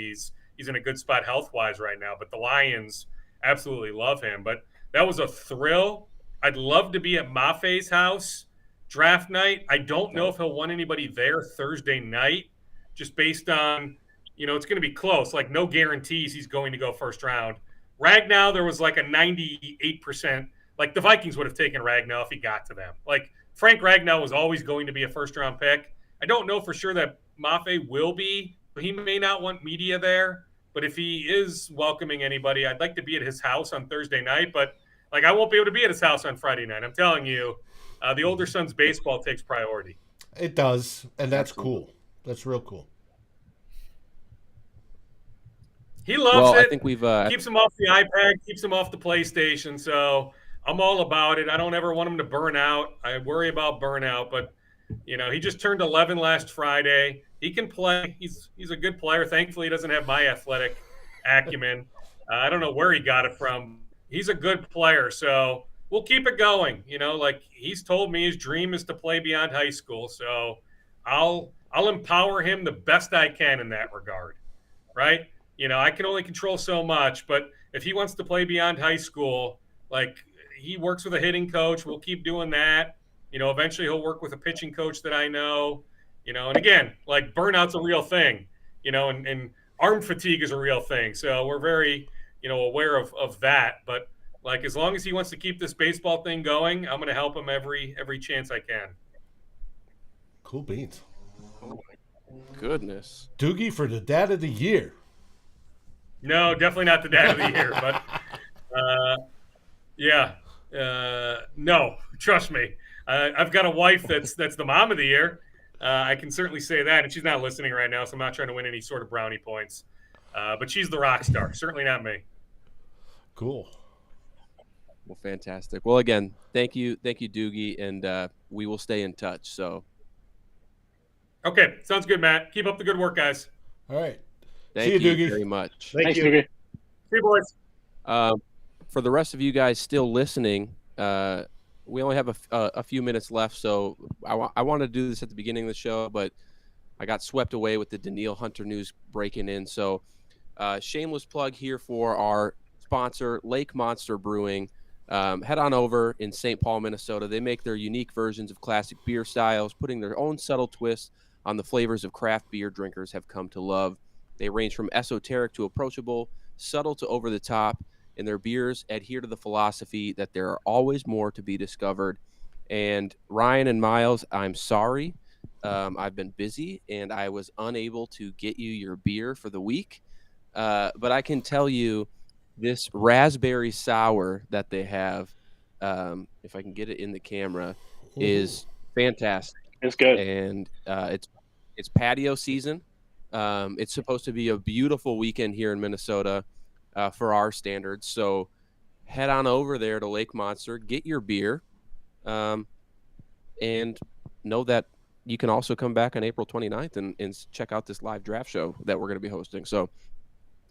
he's in a good spot health-wise right now, but the Lions absolutely love him. But that was a thrill. I'd love to be at Maffei's house draft night. I don't know if he'll want anybody there Thursday night, just based on, it's going to be close. Like, no guarantees he's going to go first round. Ragnow, there was like a 98%. Like, the Vikings would have taken Ragnow if he got to them. Like, Frank Ragnow was always going to be a first-round pick. I don't know for sure that Maffei will be, but he may not want media there. But if he is welcoming anybody, I'd like to be at his house on Thursday night. But like, I won't be able to be at his house on Friday night. I'm telling you, the older son's baseball takes priority. It does, and that's Absolutely. cool. That's real cool. He loves it. I think we've keeps him off the iPad, keeps him off the PlayStation. So I'm all about it. I don't ever want him to burn out. I worry about burnout, but he just turned 11 last Friday. He can play. He's a good player. Thankfully, he doesn't have my athletic acumen. I don't know where he got it from. He's a good player, so we'll keep it going. Like he's told me his dream is to play beyond high school. So I'll empower him the best I can in that regard, right? I can only control so much, but if he wants to play beyond high school, like he works with a hitting coach, we'll keep doing that. Eventually he'll work with a pitching coach that I know, and again, like burnout's a real thing, and arm fatigue is a real thing. So we're very, aware of that. But like, as long as he wants to keep this baseball thing going, I'm going to help him every chance I can. Cool beans. Oh my goodness. Doogie for the dad of the year. No, definitely not the dad of the year, but no, trust me. I've got a wife that's the mom of the year. I can certainly say that, and she's not listening right now, so I'm not trying to win any sort of brownie points. But she's the rock star, certainly not me. Cool. Well, fantastic. Well, again, thank you, Doogie, and we will stay in touch. So, okay, sounds good, Matt. Keep up the good work, guys. All right. Thank See you, you Doogie. very much. Thanks, Doogie. See you, boys. For the rest of you guys still listening, we only have a few minutes left, so I wanted to do this at the beginning of the show, but I got swept away with the Danielle Hunter news breaking in. So, shameless plug here for our sponsor, Lake Monster Brewing. Head on over in St. Paul, Minnesota. They make their unique versions of classic beer styles, putting their own subtle twist on the flavors of craft beer drinkers have come to love. They range from esoteric to approachable, subtle to over the top, and their beers adhere to the philosophy that there are always more to be discovered. And Ryan and Miles, I'm sorry. I've been busy and I was unable to get you your beer for the week. But I can tell you this raspberry sour that they have, if I can get it in the camera, is fantastic. It's good. And it's patio season. It's supposed to be a beautiful weekend here in Minnesota for our standards. So head on over there to Lake Monster, get your beer, and know that you can also come back on April 29th and check out this live draft show that we're going to be hosting. So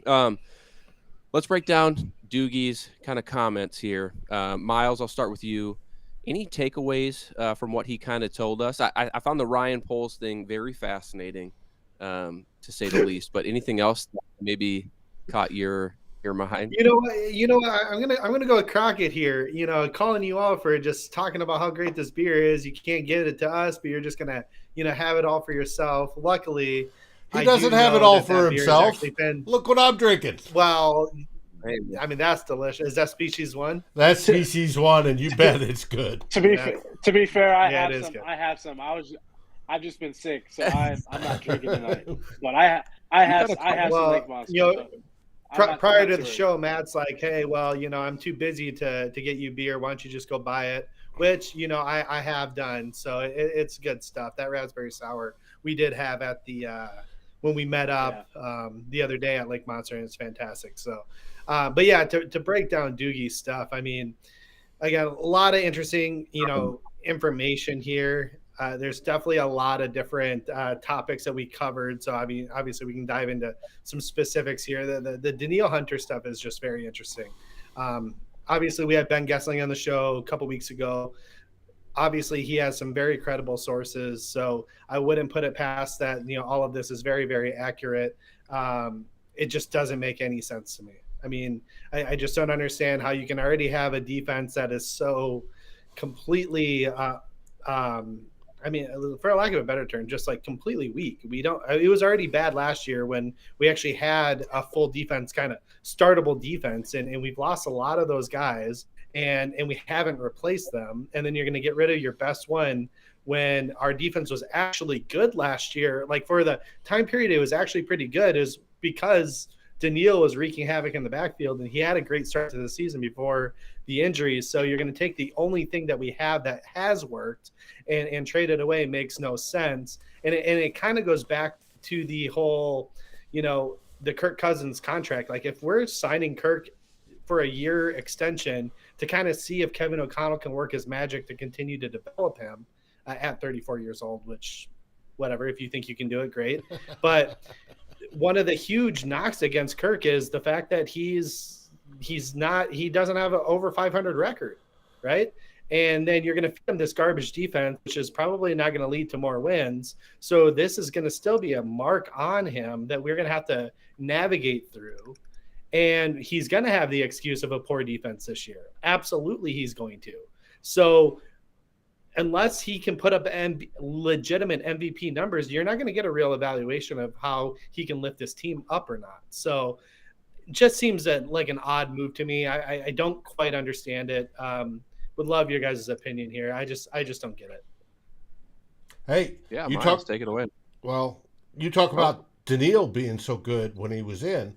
let's break down Doogie's kind of comments here. Miles, I'll start with you. Any takeaways from what he kind of told us? I found the Ryan Poles thing very fascinating, to say the least. But anything else that maybe caught your mind? I'm gonna go with Crockett here. Calling you out for just talking about how great this beer is. You can't get it to us, but you're just gonna have it all for yourself. Luckily, he doesn't have it all for himself. Look what I'm drinking. Well, I mean, that's delicious. Is that Species 1? That's Species 1, and you bet it's good. To be fair, I have some. I've just been sick, so I'm not drinking tonight. But I have some Lake Monster. Prior to the show, Matt's like, "Hey, well, I'm too busy to get you beer. Why don't you just go buy it?" Which I have done. So it's good stuff. That raspberry sour we did have at the when we met up the other day at Lake Monster, and it's fantastic. So, but yeah, to break down Doogie's stuff, I mean, again, a lot of interesting information here. There's definitely a lot of different topics that we covered. So, I mean, obviously we can dive into some specifics here. The Danielle Hunter stuff is just very interesting. Obviously, we had Ben Gessling on the show a couple weeks ago. Obviously, he has some very credible sources. So I wouldn't put it past that, all of this is very, very accurate. It just doesn't make any sense to me. I mean, I just don't understand how you can already have a defense that is so completely I mean, for lack of a better term, just like completely weak. It was already bad last year when we actually had a full defense, kind of startable defense, and we've lost a lot of those guys and we haven't replaced them. And then you're going to get rid of your best one when our defense was actually good last year. Like for the time period, it was actually pretty good, is because Danielle was wreaking havoc in the backfield, and he had a great start to the season before the injuries. So you're going to take the only thing that we have that has worked and trade it away makes no sense. And it kind of goes back to the whole, the Kirk Cousins contract. Like if we're signing Kirk for a year extension to kind of see if Kevin O'Connell can work his magic to continue to develop him at 34 years old, which whatever, if you think you can do it, great. But one of the huge knocks against Kirk is the fact that he doesn't have an over 500 record, right? And then you're going to feed him this garbage defense, which is probably not going to lead to more wins. So this is going to still be a mark on him that we're going to have to navigate through. And he's going to have the excuse of a poor defense this year. Absolutely, he's going to. So unless he can put up legitimate MVP numbers, you're not going to get a real evaluation of how he can lift this team up or not. So it just seems like an odd move to me. I don't quite understand it. Would love your guys' opinion here. I just don't get it. Hey, yeah, you take it away. Well, you talk about Danielle being so good when he was in.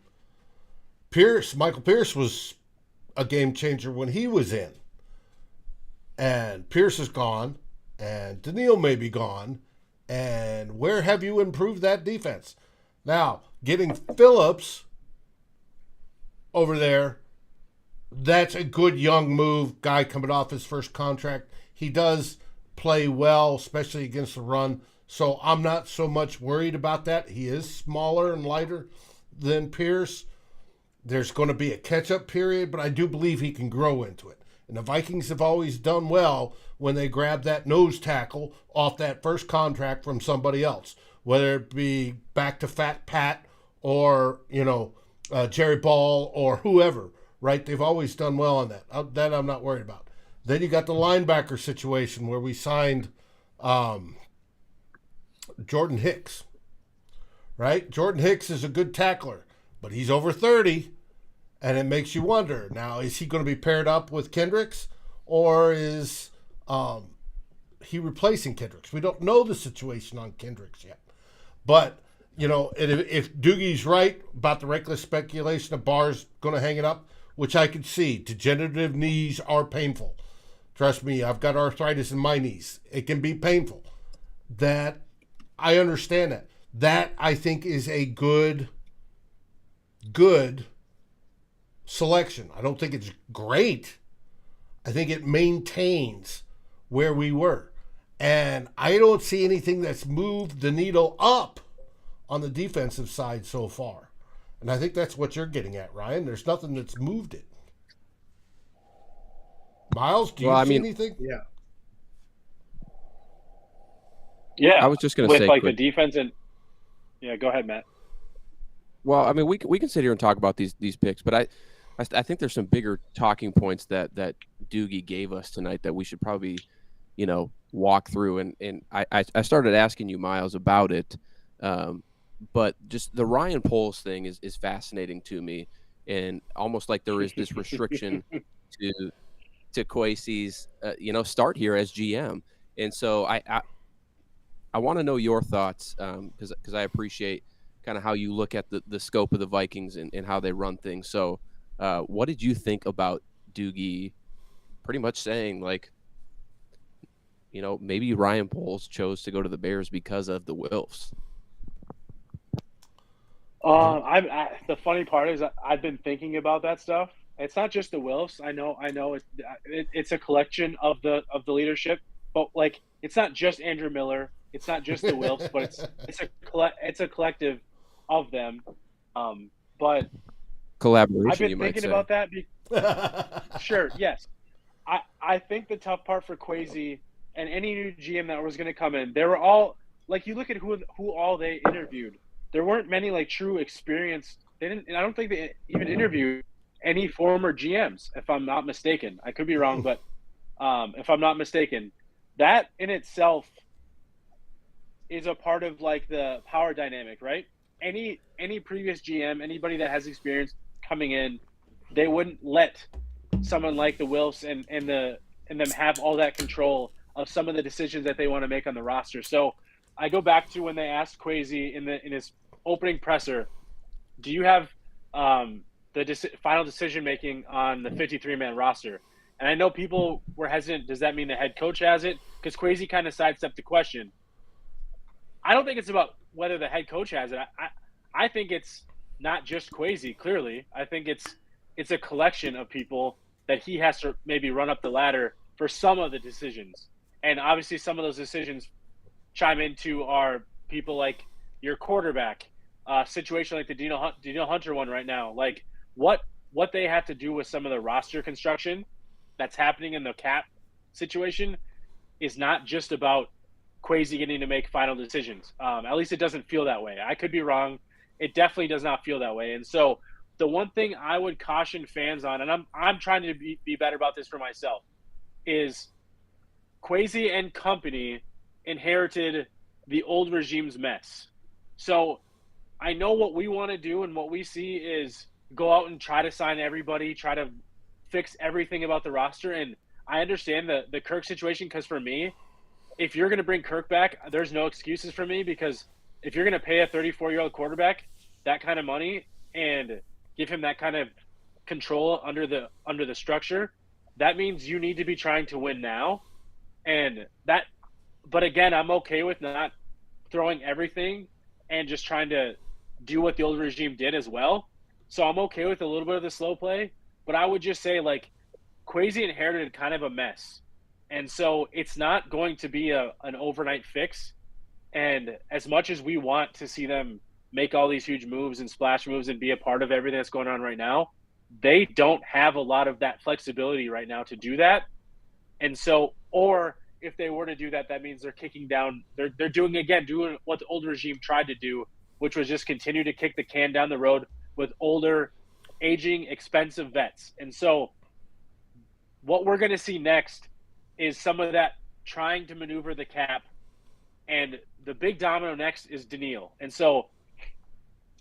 Michael Pierce was a game changer when he was in. And Pierce is gone, and Danielle may be gone. And where have you improved that defense? Now, getting Phillips over there, that's a good young move. Guy coming off his first contract. He does play well, especially against the run. So I'm not so much worried about that. He is smaller and lighter than Pierce. There's going to be a catch-up period, but I do believe he can grow into it. And the Vikings have always done well when they grab that nose tackle off that first contract from somebody else, whether it be back to Fat Pat or, Jerry Ball or whoever, right? They've always done well on that. That I'm not worried about. Then you got the linebacker situation where we signed Jordan Hicks, right? Jordan Hicks is a good tackler, but he's over 30. And it makes you wonder, now, is he going to be paired up with Kendricks or is he replacing Kendricks? We don't know the situation on Kendricks yet. But, if Doogie's right about the reckless speculation of Barr's going to hang it up, which I could see, degenerative knees are painful. Trust me, I've got arthritis in my knees. It can be painful. That, I understand that. That, I think, is a good selection. I don't think it's great. I think it maintains where we were. And I don't see anything that's moved the needle up on the defensive side so far. And I think that's what you're getting at, Ryan. There's nothing that's moved it. Miles, do you see anything? Yeah. Yeah. I was just going to say, with the defense and go ahead, Matt. Well, I mean, we can sit here and talk about these picks, but I think there's some bigger talking points that Doogie gave us tonight that we should probably, walk through. And I started asking you, Miles, about it. But just the Ryan Poles thing is fascinating to me, and almost like there is this restriction to Kwesi's, start here as GM. And so I want to know your thoughts because I appreciate kind of how you look at the scope of the Vikings and how they run things. So what did you think about Doogie pretty much saying, maybe Ryan Poles chose to go to the Bears because of the Wilfs? The funny part is I've been thinking about that stuff. It's not just the Wilfs. I know it's a collection of the leadership, but it's not just Andrew Miller. It's not just the Wilfs, but it's a collective of them. But collaboration. I've been thinking about that. Sure, yes. I think the tough part for Kwesi and any new GM that was going to come in, they were all you look at who all they interviewed. There weren't many true experienced. They didn't. And I don't think they even interviewed any former GMs, if I'm not mistaken. I could be wrong, but if I'm not mistaken, that in itself is a part of the power dynamic, right? Any previous GM, anybody that has experience coming in, they wouldn't let someone like the Wilfs and them have all that control of some of the decisions that they want to make on the roster. So I go back to when they asked Kwesi in his opening presser, do you have the final decision making on the 53-man roster. And I know people were hesitant. Does that mean the head coach has it? Because Kwesi kind of sidestepped the question. I don't think it's about whether the head coach has it. I think it's not just Kwesi, clearly. I think it's a collection of people that he has to maybe run up the ladder for some of the decisions. And obviously some of those decisions chime into are people like your quarterback, situation like the Danielle Hunter one right now. Like what they have to do with some of the roster construction that's happening in the cap situation is not just about Kwesi getting to make final decisions. At least it doesn't feel that way. I could be wrong. It definitely does not feel that way. And so the one thing I would caution fans on, and I'm trying to be better about this for myself, is Kwesi and company inherited the old regime's mess. So I know what we want to do and what we see is go out and try to sign everybody, try to fix everything about the roster. And I understand the Kirk situation, because for me, if you're going to bring Kirk back, there's no excuses for me, because if you're going to pay a 34-year-old quarterback that kind of money and give him that kind of control under the structure, that means you need to be trying to win now. And that, but again, I'm okay with not throwing everything and just trying to do what the old regime did as well. So I'm okay with a little bit of the slow play, but I would just say, like, Kwesi inherited kind of a mess. And so it's not going to be an overnight fix. And as much as we want to see them make all these huge moves and splash moves and be a part of everything that's going on right now, they don't have a lot of that flexibility right now to do that. And so, or if they were to do that, that means they're kicking down, they're doing what the old regime tried to do, which was just continue to kick the can down the road with older, aging, expensive vets. And so what we're going to see next is some of that trying to maneuver the cap. And the big domino next is Danielle. And so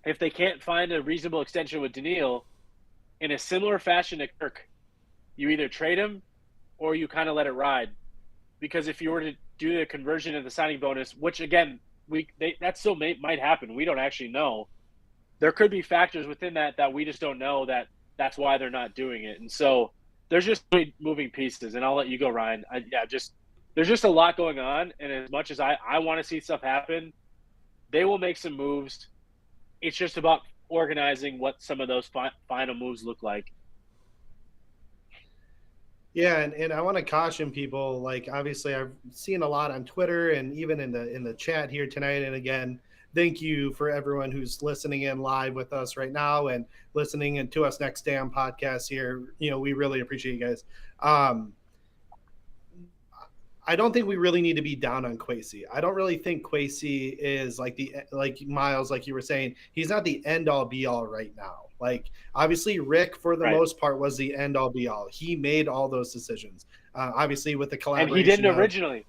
if they can't find a reasonable extension with Danielle, in a similar fashion to Kirk, you either trade him or you kind of let it ride. Because if you were to do the conversion of the signing bonus, which again, that still might happen. We don't actually know. There could be factors within that we just don't know, that's why they're not doing it. And so there's just moving pieces, and I'll let you go, Ryan. There's just a lot going on, and as much as I want to see stuff happen, they will make some moves. It's just about organizing what some of those final moves look like. Yeah, and I want to caution people. Like, obviously, I've seen a lot on Twitter and even in the chat here tonight. And again, thank you for everyone who's listening in live with us right now and listening in to us next day on podcast here. You know, we really appreciate you guys. I don't think we really need to be down on Kwesi. I don't really think Kwesi is like Miles, like you were saying, he's not the end all be all right now. Like, obviously Rick for the most part was the end all be all. He made all those decisions. Obviously with the collaboration. And he didn't originally.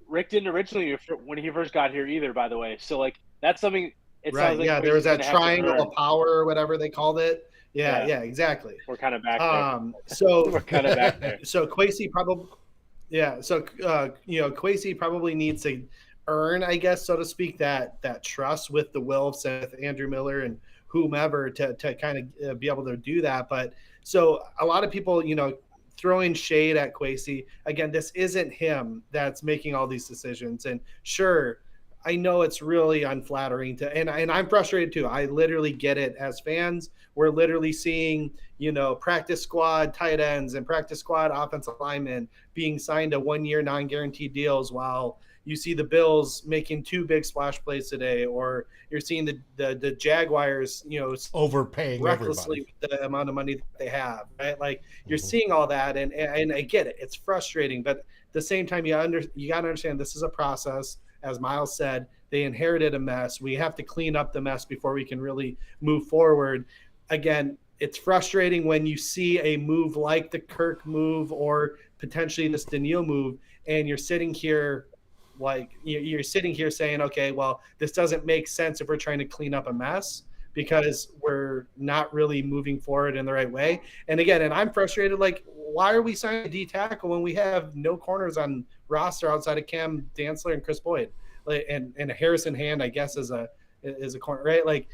Rick didn't originally when he first got here either, by the way. So like that's something. Right. Like there was that triangle of power or whatever they called it. Yeah, exactly. We're kind of back there. So we're kind of back there. So Kwesi probably. Yeah, so Kwesi probably needs to earn, I guess, so to speak, that trust with the Wilfs and with Andrew Miller and whomever to kind of be able to do that. But so a lot of people, throwing shade at Kwesi. Again, this isn't him that's making all these decisions. And sure, I know it's really unflattering and I'm frustrated too. I literally get it. As fans, we're literally seeing, practice squad tight ends and practice squad offensive linemen being signed to 1-year non-guaranteed deals while you see the Bills making 2 big splash plays today, or you're seeing the Jaguars, overpaying recklessly with the amount of money that they have, right? Like you're seeing all that, and I get it. It's frustrating, but at the same time, you got to understand this is a process. As Miles said, they inherited a mess. We have to clean up the mess before we can really move forward. Again, it's frustrating when you see a move like the Kirk move or potentially this Danielle move, and you're sitting here saying, okay, well, this doesn't make sense if we're trying to clean up a mess because we're not really moving forward in the right way. And again, I'm frustrated, like, why are we signing a D tackle when we have no corners on roster outside of Cam Dantzler and Chris Boyd, and Harrison Hand, I guess, is a corner, right? Like,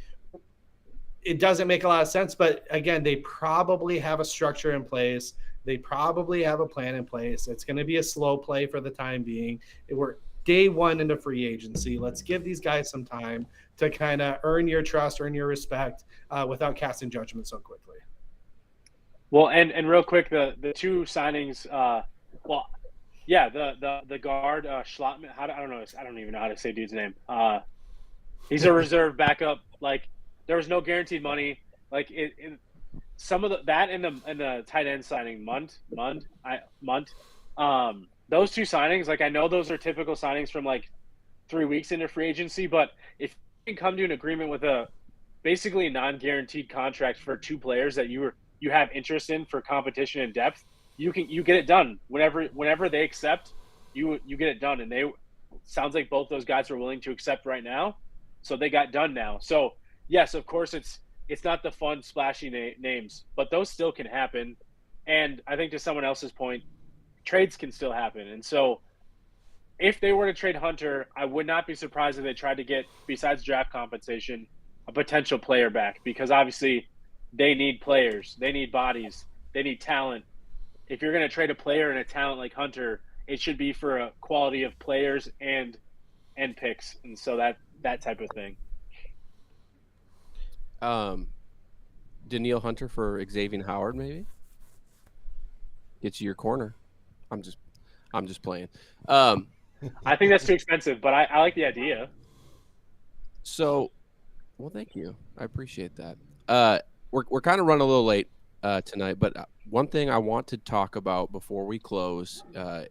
it doesn't make a lot of sense. But again, they probably have a structure in place. They probably have a plan in place. It's going to be a slow play for the time being. We're day one into free agency. Let's give these guys some time to kind of earn your trust, earn your respect without casting judgment so quickly. Well, and real quick, the two signings. The guard Schlottman. I don't know. I don't even know how to say dude's name. He's a reserve backup. Like, there was no guaranteed money. Like some of that and the tight end signing Munt. Those two signings, like, I know those are typical signings from like 3 weeks into free agency, but if you can come to an agreement with basically a non-guaranteed contract for two players that you have interest in for competition and depth, you get it done whenever they accept. You get it done, and sounds like both those guys are willing to accept right now, so they got done now. So yes, of course it's not the fun splashy names, but those still can happen. And I think, to someone else's point, trades can still happen. And so if they were to trade Hunter, I would not be surprised if they tried to get, besides draft compensation, a potential player back, because obviously they need players, they need bodies, they need talent. If you're going to trade a player and a talent like Hunter, it should be for a quality of players and picks. And so that type of thing. Danielle Hunter for Xavier Howard, maybe get you your corner. I'm just playing. I think that's too expensive, but I like the idea. So, well, thank you. I appreciate that. We're kind of running a little late tonight, but one thing I want to talk about before we close, I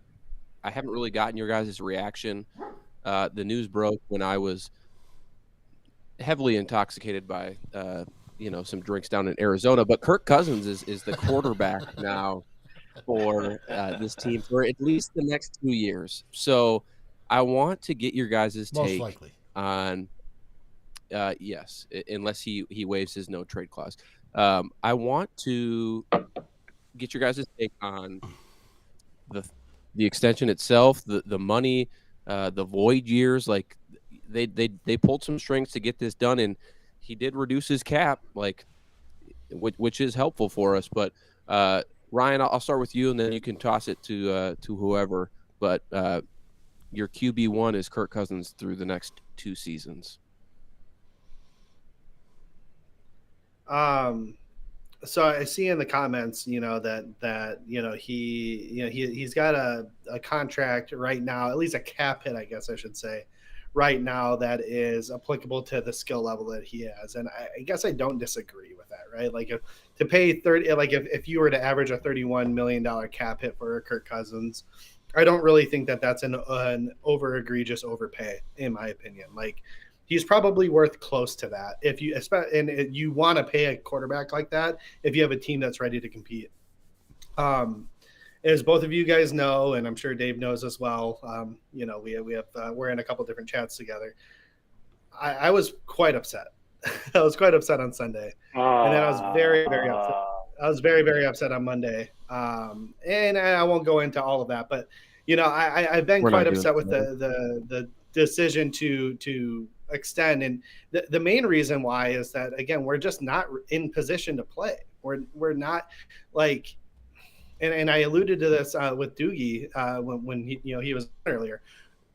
haven't really gotten your guys' reaction. The news broke when I was heavily intoxicated by some drinks down in Arizona, but Kirk Cousins is the quarterback now for this team for at least the next 2 years. So I want to get your guys' take on yes, unless he waives his no trade clause. I want to get your guys' take on the extension itself, the money, the void years. Like, they pulled some strings to get this done, and he did reduce his cap, like, which is helpful for us. But Ryan, I'll start with you, and then you can toss it to whoever. But your QB1 is Kirk Cousins through the next 2 seasons. So I see in the comments, that he's got a contract right now, at least a cap hit, I guess I should say, right now, that is applicable to the skill level that he has. And I guess I don't disagree with that, right? Like, to pay 30, like if you were to average a $31 million cap hit for Kirk Cousins, I don't really think that that's an over egregious overpay, in my opinion. Like, he's probably worth close to that. If you want to pay a quarterback like that, if you have a team that's ready to compete. As both of you guys know, and I'm sure Dave knows as well, we're in a couple different chats together. I was quite upset. I was quite upset on Sunday, and then I was very, very upset. I was very, very upset on Monday, and I won't go into all of that. But I've been quite upset with the decision to extend, and the main reason why is that, again, we're just not in position to play. We're not, like. And I alluded to this with Doogie when he was earlier.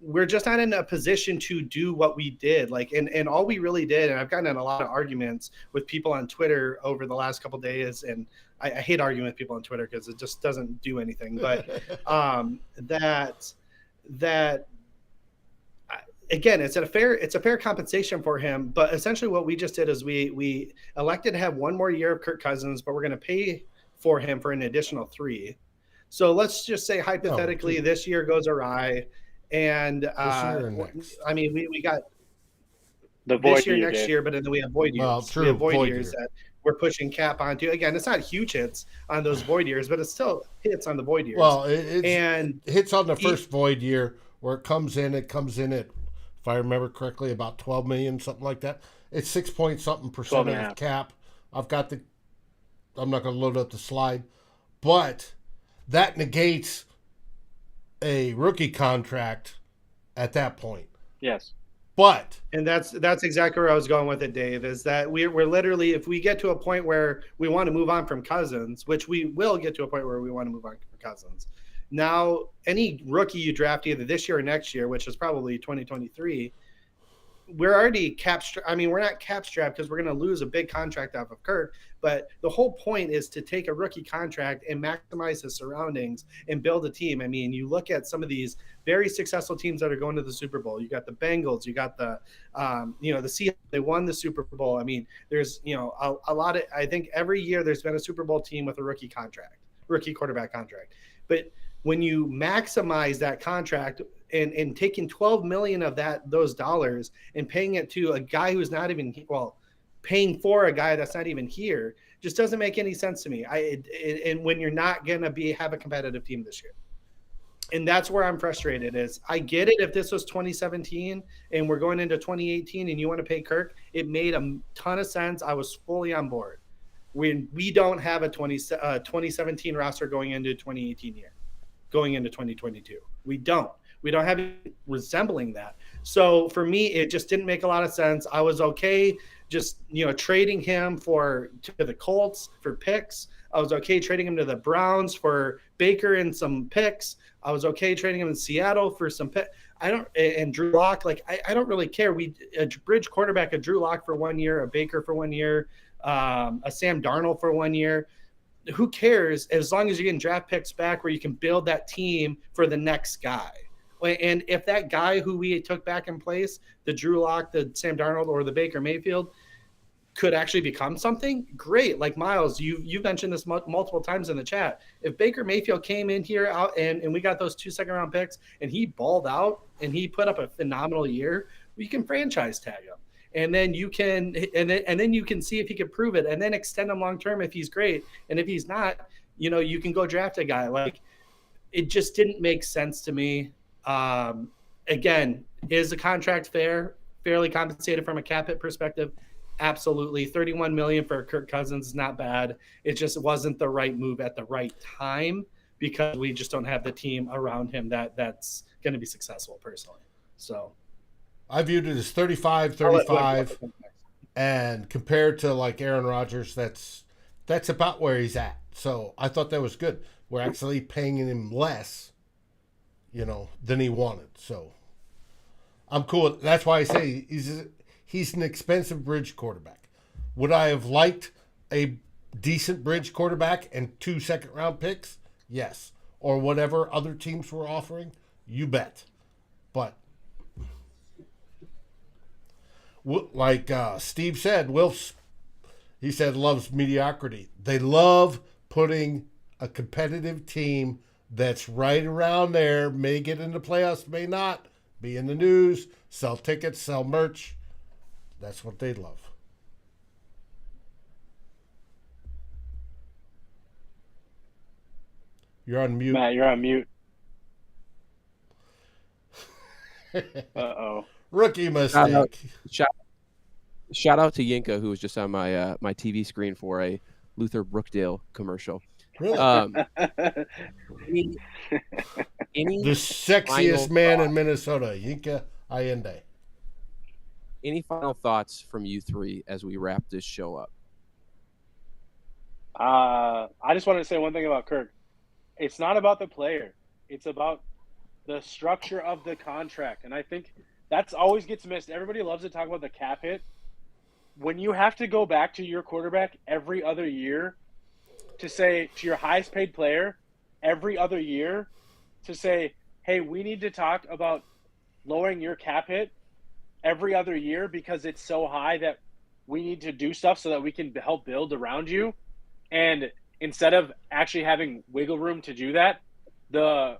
We're just not in a position to do what we did. Like, and all we really did, and I've gotten in a lot of arguments with people on Twitter over the last couple of days, and I hate arguing with people on Twitter because it just doesn't do anything. But that again, it's a fair compensation for him. But essentially, what we just did is we elected to have one more year of Kirk Cousins, but we're going to pay for him for an additional 3. So let's just say hypothetically this year goes awry, and we got the void this year, next year, but then we have void years. Well, we have void years that we're pushing cap onto. Again, it's not huge hits on those void years, but it's still hits on the void years. Well, it hits on the first void year where it comes in at, if I remember correctly, about 12 million, something like that. It's 6 point something percent of cap. I'm not going to load up the slide, but that negates a rookie contract at that point. Yes. But And that's exactly where I was going with it, Dave, is that we're literally, if we get to a point where we want to move on from Cousins, which we will get to a point where we want to move on from Cousins. Now, any rookie you draft either this year or next year, which is probably 2023, we're already we're not cap strapped because we're going to lose a big contract off of Kirk. But the whole point is to take a rookie contract and maximize his surroundings and build a team. I mean, you look at some of these very successful teams that are going to the Super Bowl. You got the Bengals, you got the, the Seahawks. They won the Super Bowl. I mean, there's, a lot of, I think every year there's been a Super Bowl team with a rookie quarterback contract. But when you maximize that contract and taking 12 million of those dollars and paying it to a guy who's not even, paying for a guy that's not even here, just doesn't make any sense to me. And when you're not going to have a competitive team this year. And that's where I'm frustrated is I get it. If this was 2017 and we're going into 2018 and you want to pay Kirk, it made a ton of sense. I was fully on board. When we don't have a 2017 roster going into 2018 year, going into 2022, we don't have it resembling that. So for me, it just didn't make a lot of sense. I was okay just, trading him to the Colts for picks. I was okay trading him to the Browns for Baker and some picks. I was okay trading him in Seattle for some picks. And Drew Lock, I don't really care. A bridge quarterback, a Drew Lock for 1 year, a Baker for 1 year, a Sam Darnold for 1 year. Who cares as long as you're getting draft picks back where you can build that team for the next guy. And if that guy who we took back in place, the Drew Lock, the Sam Darnold, or the Baker Mayfield, could actually become something, great. Like Miles, you've mentioned this multiple times in the chat. If Baker Mayfield came in here out and we got those 2 second-round picks and he balled out and he put up a phenomenal year, we can franchise tag him. And then you can you can see if he can prove it and then extend him long term if he's great. And if he's not, you can go draft a guy. Like, it just didn't make sense to me. Again, is the contract fairly compensated from a cap hit perspective? Absolutely. 31 million for Kirk Cousins is not bad. It just wasn't the right move at the right time because we just don't have the team around him that's going to be successful personally. So I viewed it as 35, and compared to like Aaron Rodgers, that's about where he's at. So I thought that was good. We're actually paying him less, than he wanted. So I'm cool. That's why I say he's an expensive bridge quarterback. Would I have liked a decent bridge quarterback and 2 second-round picks? Yes. Or whatever other teams were offering? You bet. But like Steve said, he said loves mediocrity. They love putting a competitive team that's right around there, may get into playoffs, may not, be in the news, sell tickets, sell merch. That's what they love. You're on mute. Matt, you're on mute. Uh-oh. Rookie mistake. Shout out to Yinka, who was just on my my TV screen for a Luther Brookdale commercial. Really? The sexiest man in Minnesota, Yinka Allende. Any final thoughts from you three as we wrap this show up? I just wanted to say one thing about Kirk. It's not about the player. It's about the structure of the contract. And I think that's always gets missed. Everybody loves to talk about the cap hit. When you have to go back to your quarterback every other year to say to your highest paid player every other year to say, hey, we need to talk about lowering your cap hit every other year because it's so high that we need to do stuff so that we can help build around you. And instead of actually having wiggle room to do that, the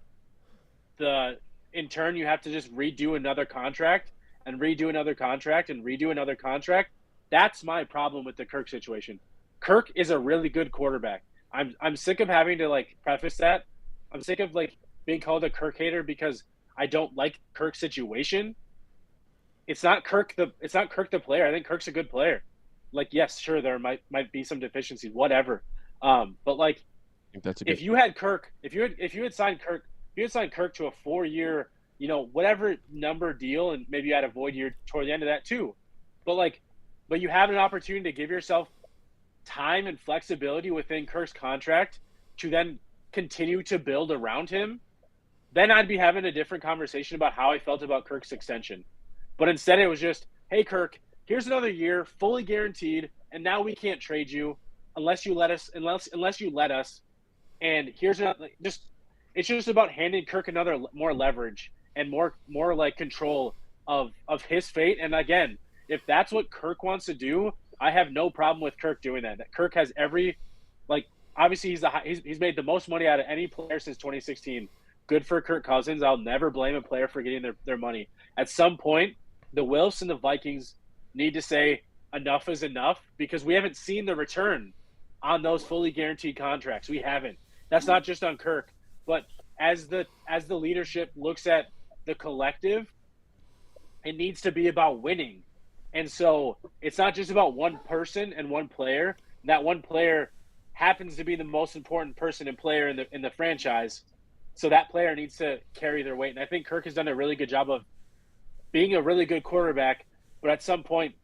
in turn you have to just redo another contract and redo another contract and redo another contract. That's my problem with the Kirk situation. Kirk is a really good quarterback. I'm sick of having to preface that. I'm sick of being called a Kirk hater because I don't like Kirk's situation. It's not Kirk the player. I think Kirk's a good player. Yes, sure, there might be some deficiencies, whatever. But I think that's a good if you had signed Kirk to a 4-year, whatever number deal, and maybe you had a void year toward the end of that too. But you have an opportunity to give yourself time and flexibility within Kirk's contract to then continue to build around him. Then I'd be having a different conversation about how I felt about Kirk's extension. But instead it was just, hey, Kirk, here's another year, fully guaranteed, and now we can't trade you unless you let us. And here's another, it's just about handing Kirk another more leverage and more like control of his fate. And again, if that's what Kirk wants to do, I have no problem with Kirk doing that. Kirk has obviously he's made the most money out of any player since 2016. Good for Kirk Cousins. I'll never blame a player for getting their money. At some point, the Wilfs and the Vikings need to say enough is enough, because we haven't seen the return on those fully guaranteed contracts. We haven't. That's not just on Kirk, but as the leadership looks at the collective, it needs to be about winning. And so it's not just about one person and one player. That one player happens to be the most important person and player in the franchise. So that player needs to carry their weight. And I think Kirk has done a really good job of being a really good quarterback, but at some point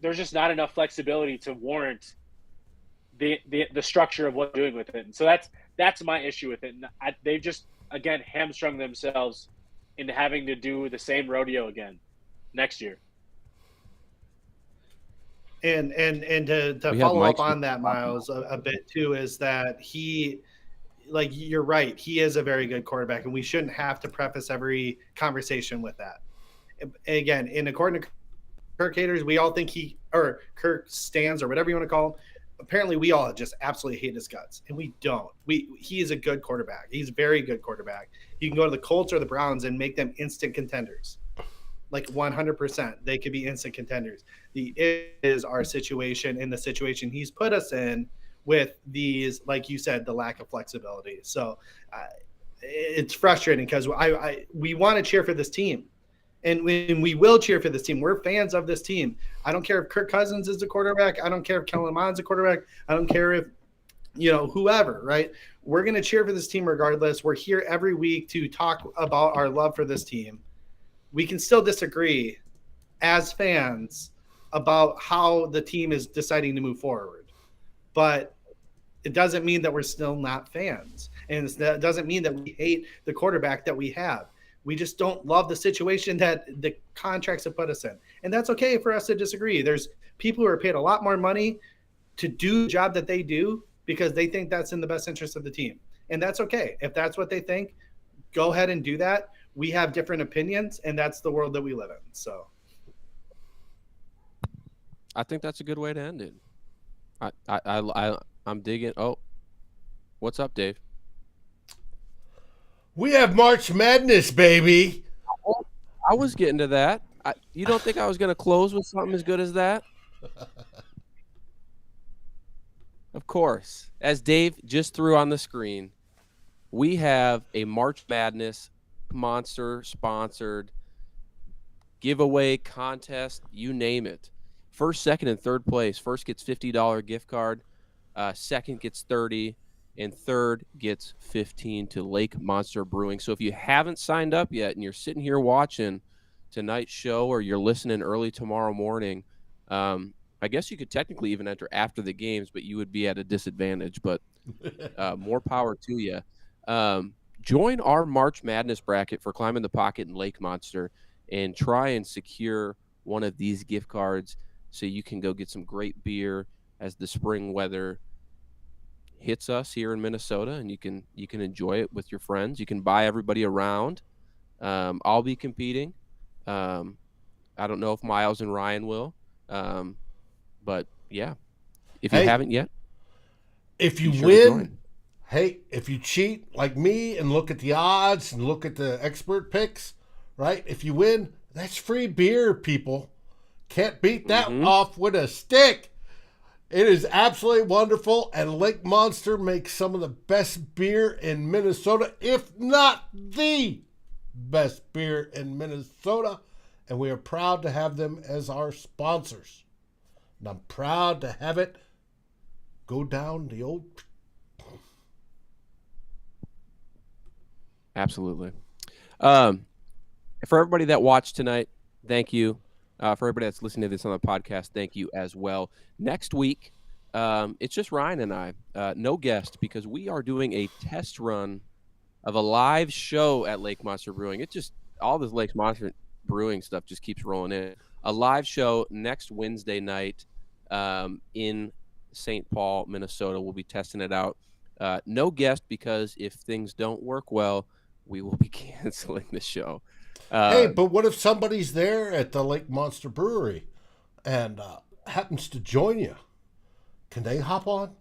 there's just not enough flexibility to warrant the structure of what they're doing with it. And so that's my issue with it. And they've just, again, hamstrung themselves into having to do the same rodeo again next year. And to follow up on that, Miles, a bit too, is that you're right. He is a very good quarterback, and we shouldn't have to preface every conversation with that. Again, according to Kirk haters, we all think Kirk stands, or whatever you want to call him. Apparently, we all just absolutely hate his guts, and we don't. He is a good quarterback. He's a very good quarterback. You can go to the Colts or the Browns and make them instant contenders. Like 100%, they could be instant contenders. It is our situation, and the situation he's put us in with these, like you said, the lack of flexibility. So it's frustrating because we want to cheer for this team, and we will cheer for this team. We're fans of this team. I don't care if Kirk Cousins is a quarterback. I don't care if Kellen Mond's a quarterback. I don't care if whoever, right? We're going to cheer for this team regardless. We're here every week to talk about our love for this team. We can still disagree as fans about how the team is deciding to move forward, but it doesn't mean that we're still not fans. And that doesn't mean that we hate the quarterback that we have. We just don't love the situation that the contracts have put us in. And that's okay for us to disagree. There's people who are paid a lot more money to do the job that they do because they think that's in the best interest of the team. And that's okay. If that's what they think, go ahead and do that. We have different opinions, and that's the world that we live in. So I think that's a good way to end it. I'm digging. Oh, what's up, Dave? We have March Madness, baby. I was getting to that. You don't think I was going to close with something as good as that? Of course. As Dave just threw on the screen, we have a March Madness Monster sponsored giveaway contest, you name it. First, second, and third place. First gets $50 gift card. Second gets $30, and third gets $15 to Lake Monster Brewing. So if you haven't signed up yet and you're sitting here watching tonight's show, or you're listening early tomorrow morning, I guess you could technically even enter after the games, but you would be at a disadvantage. But more power to you. Join our March Madness bracket for Climbing the Pocket and Lake Monster and try and secure one of these gift cards so you can go get some great beer as the spring weather hits us here in Minnesota, and you can enjoy it with your friends. You can buy everybody around. I'll be competing. I don't know if Miles and Ryan will. But yeah, if you haven't yet, if you win, if you cheat like me and look at the odds and look at the expert picks, right? If you win, that's free beer, people. Can't beat that off with a stick. It is absolutely wonderful, and Lake Monster makes some of the best beer in Minnesota, if not the best beer in Minnesota, and we are proud to have them as our sponsors. And I'm proud to have it go down the old... Absolutely. For everybody that watched tonight, thank you. For everybody that's listening to this on the podcast, thank you as well. Next week, it's just Ryan and I. No guest, because we are doing a test run of a live show at Lake Monster Brewing. All this Lake Monster Brewing stuff just keeps rolling in. A live show next Wednesday night in St. Paul, Minnesota. We'll be testing it out. No guest, because if things don't work well, we will be canceling the show. Hey, but what if somebody's there at the Lake Monster Brewery and happens to join you? Can they hop on?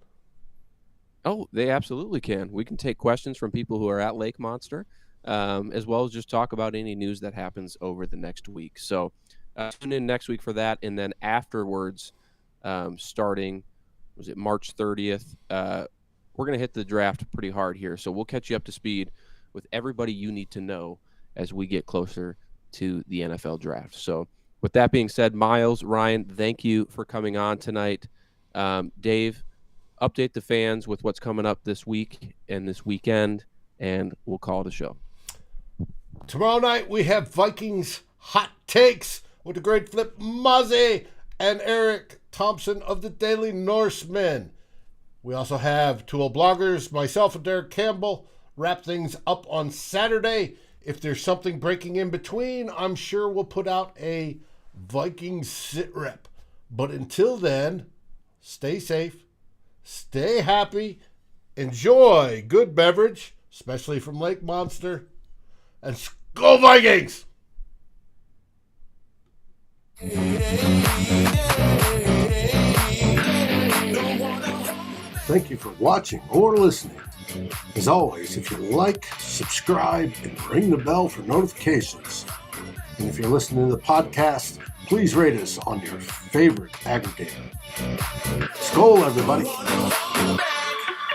Oh, they absolutely can. We can take questions from people who are at Lake Monster, as well as just talk about any news that happens over the next week. So tune in next week for that. And then afterwards, starting, was it March 30th, we're going to hit the draft pretty hard here. So we'll catch you up to speed with everybody you need to know as we get closer to the NFL draft. So with that being said, Miles, Ryan, thank you for coming on tonight. Dave, update the fans with what's coming up this week and this weekend, and we'll call the show. Tomorrow night we have Vikings Hot Takes with the great Flip Muzzy and Eric Thompson of the Daily Norseman. We also have Tool Bloggers, myself and Derek Campbell, wrap things up on Saturday. If there's something breaking in between, I'm sure we'll put out a Vikings sit rep. But until then, stay safe, stay happy, enjoy good beverage, especially from Lake Monster, and Skol Vikings! Thank you for watching or listening. As always, if you like, subscribe, and ring the bell for notifications. And if you're listening to the podcast, please rate us on your favorite aggregator. Skol, everybody.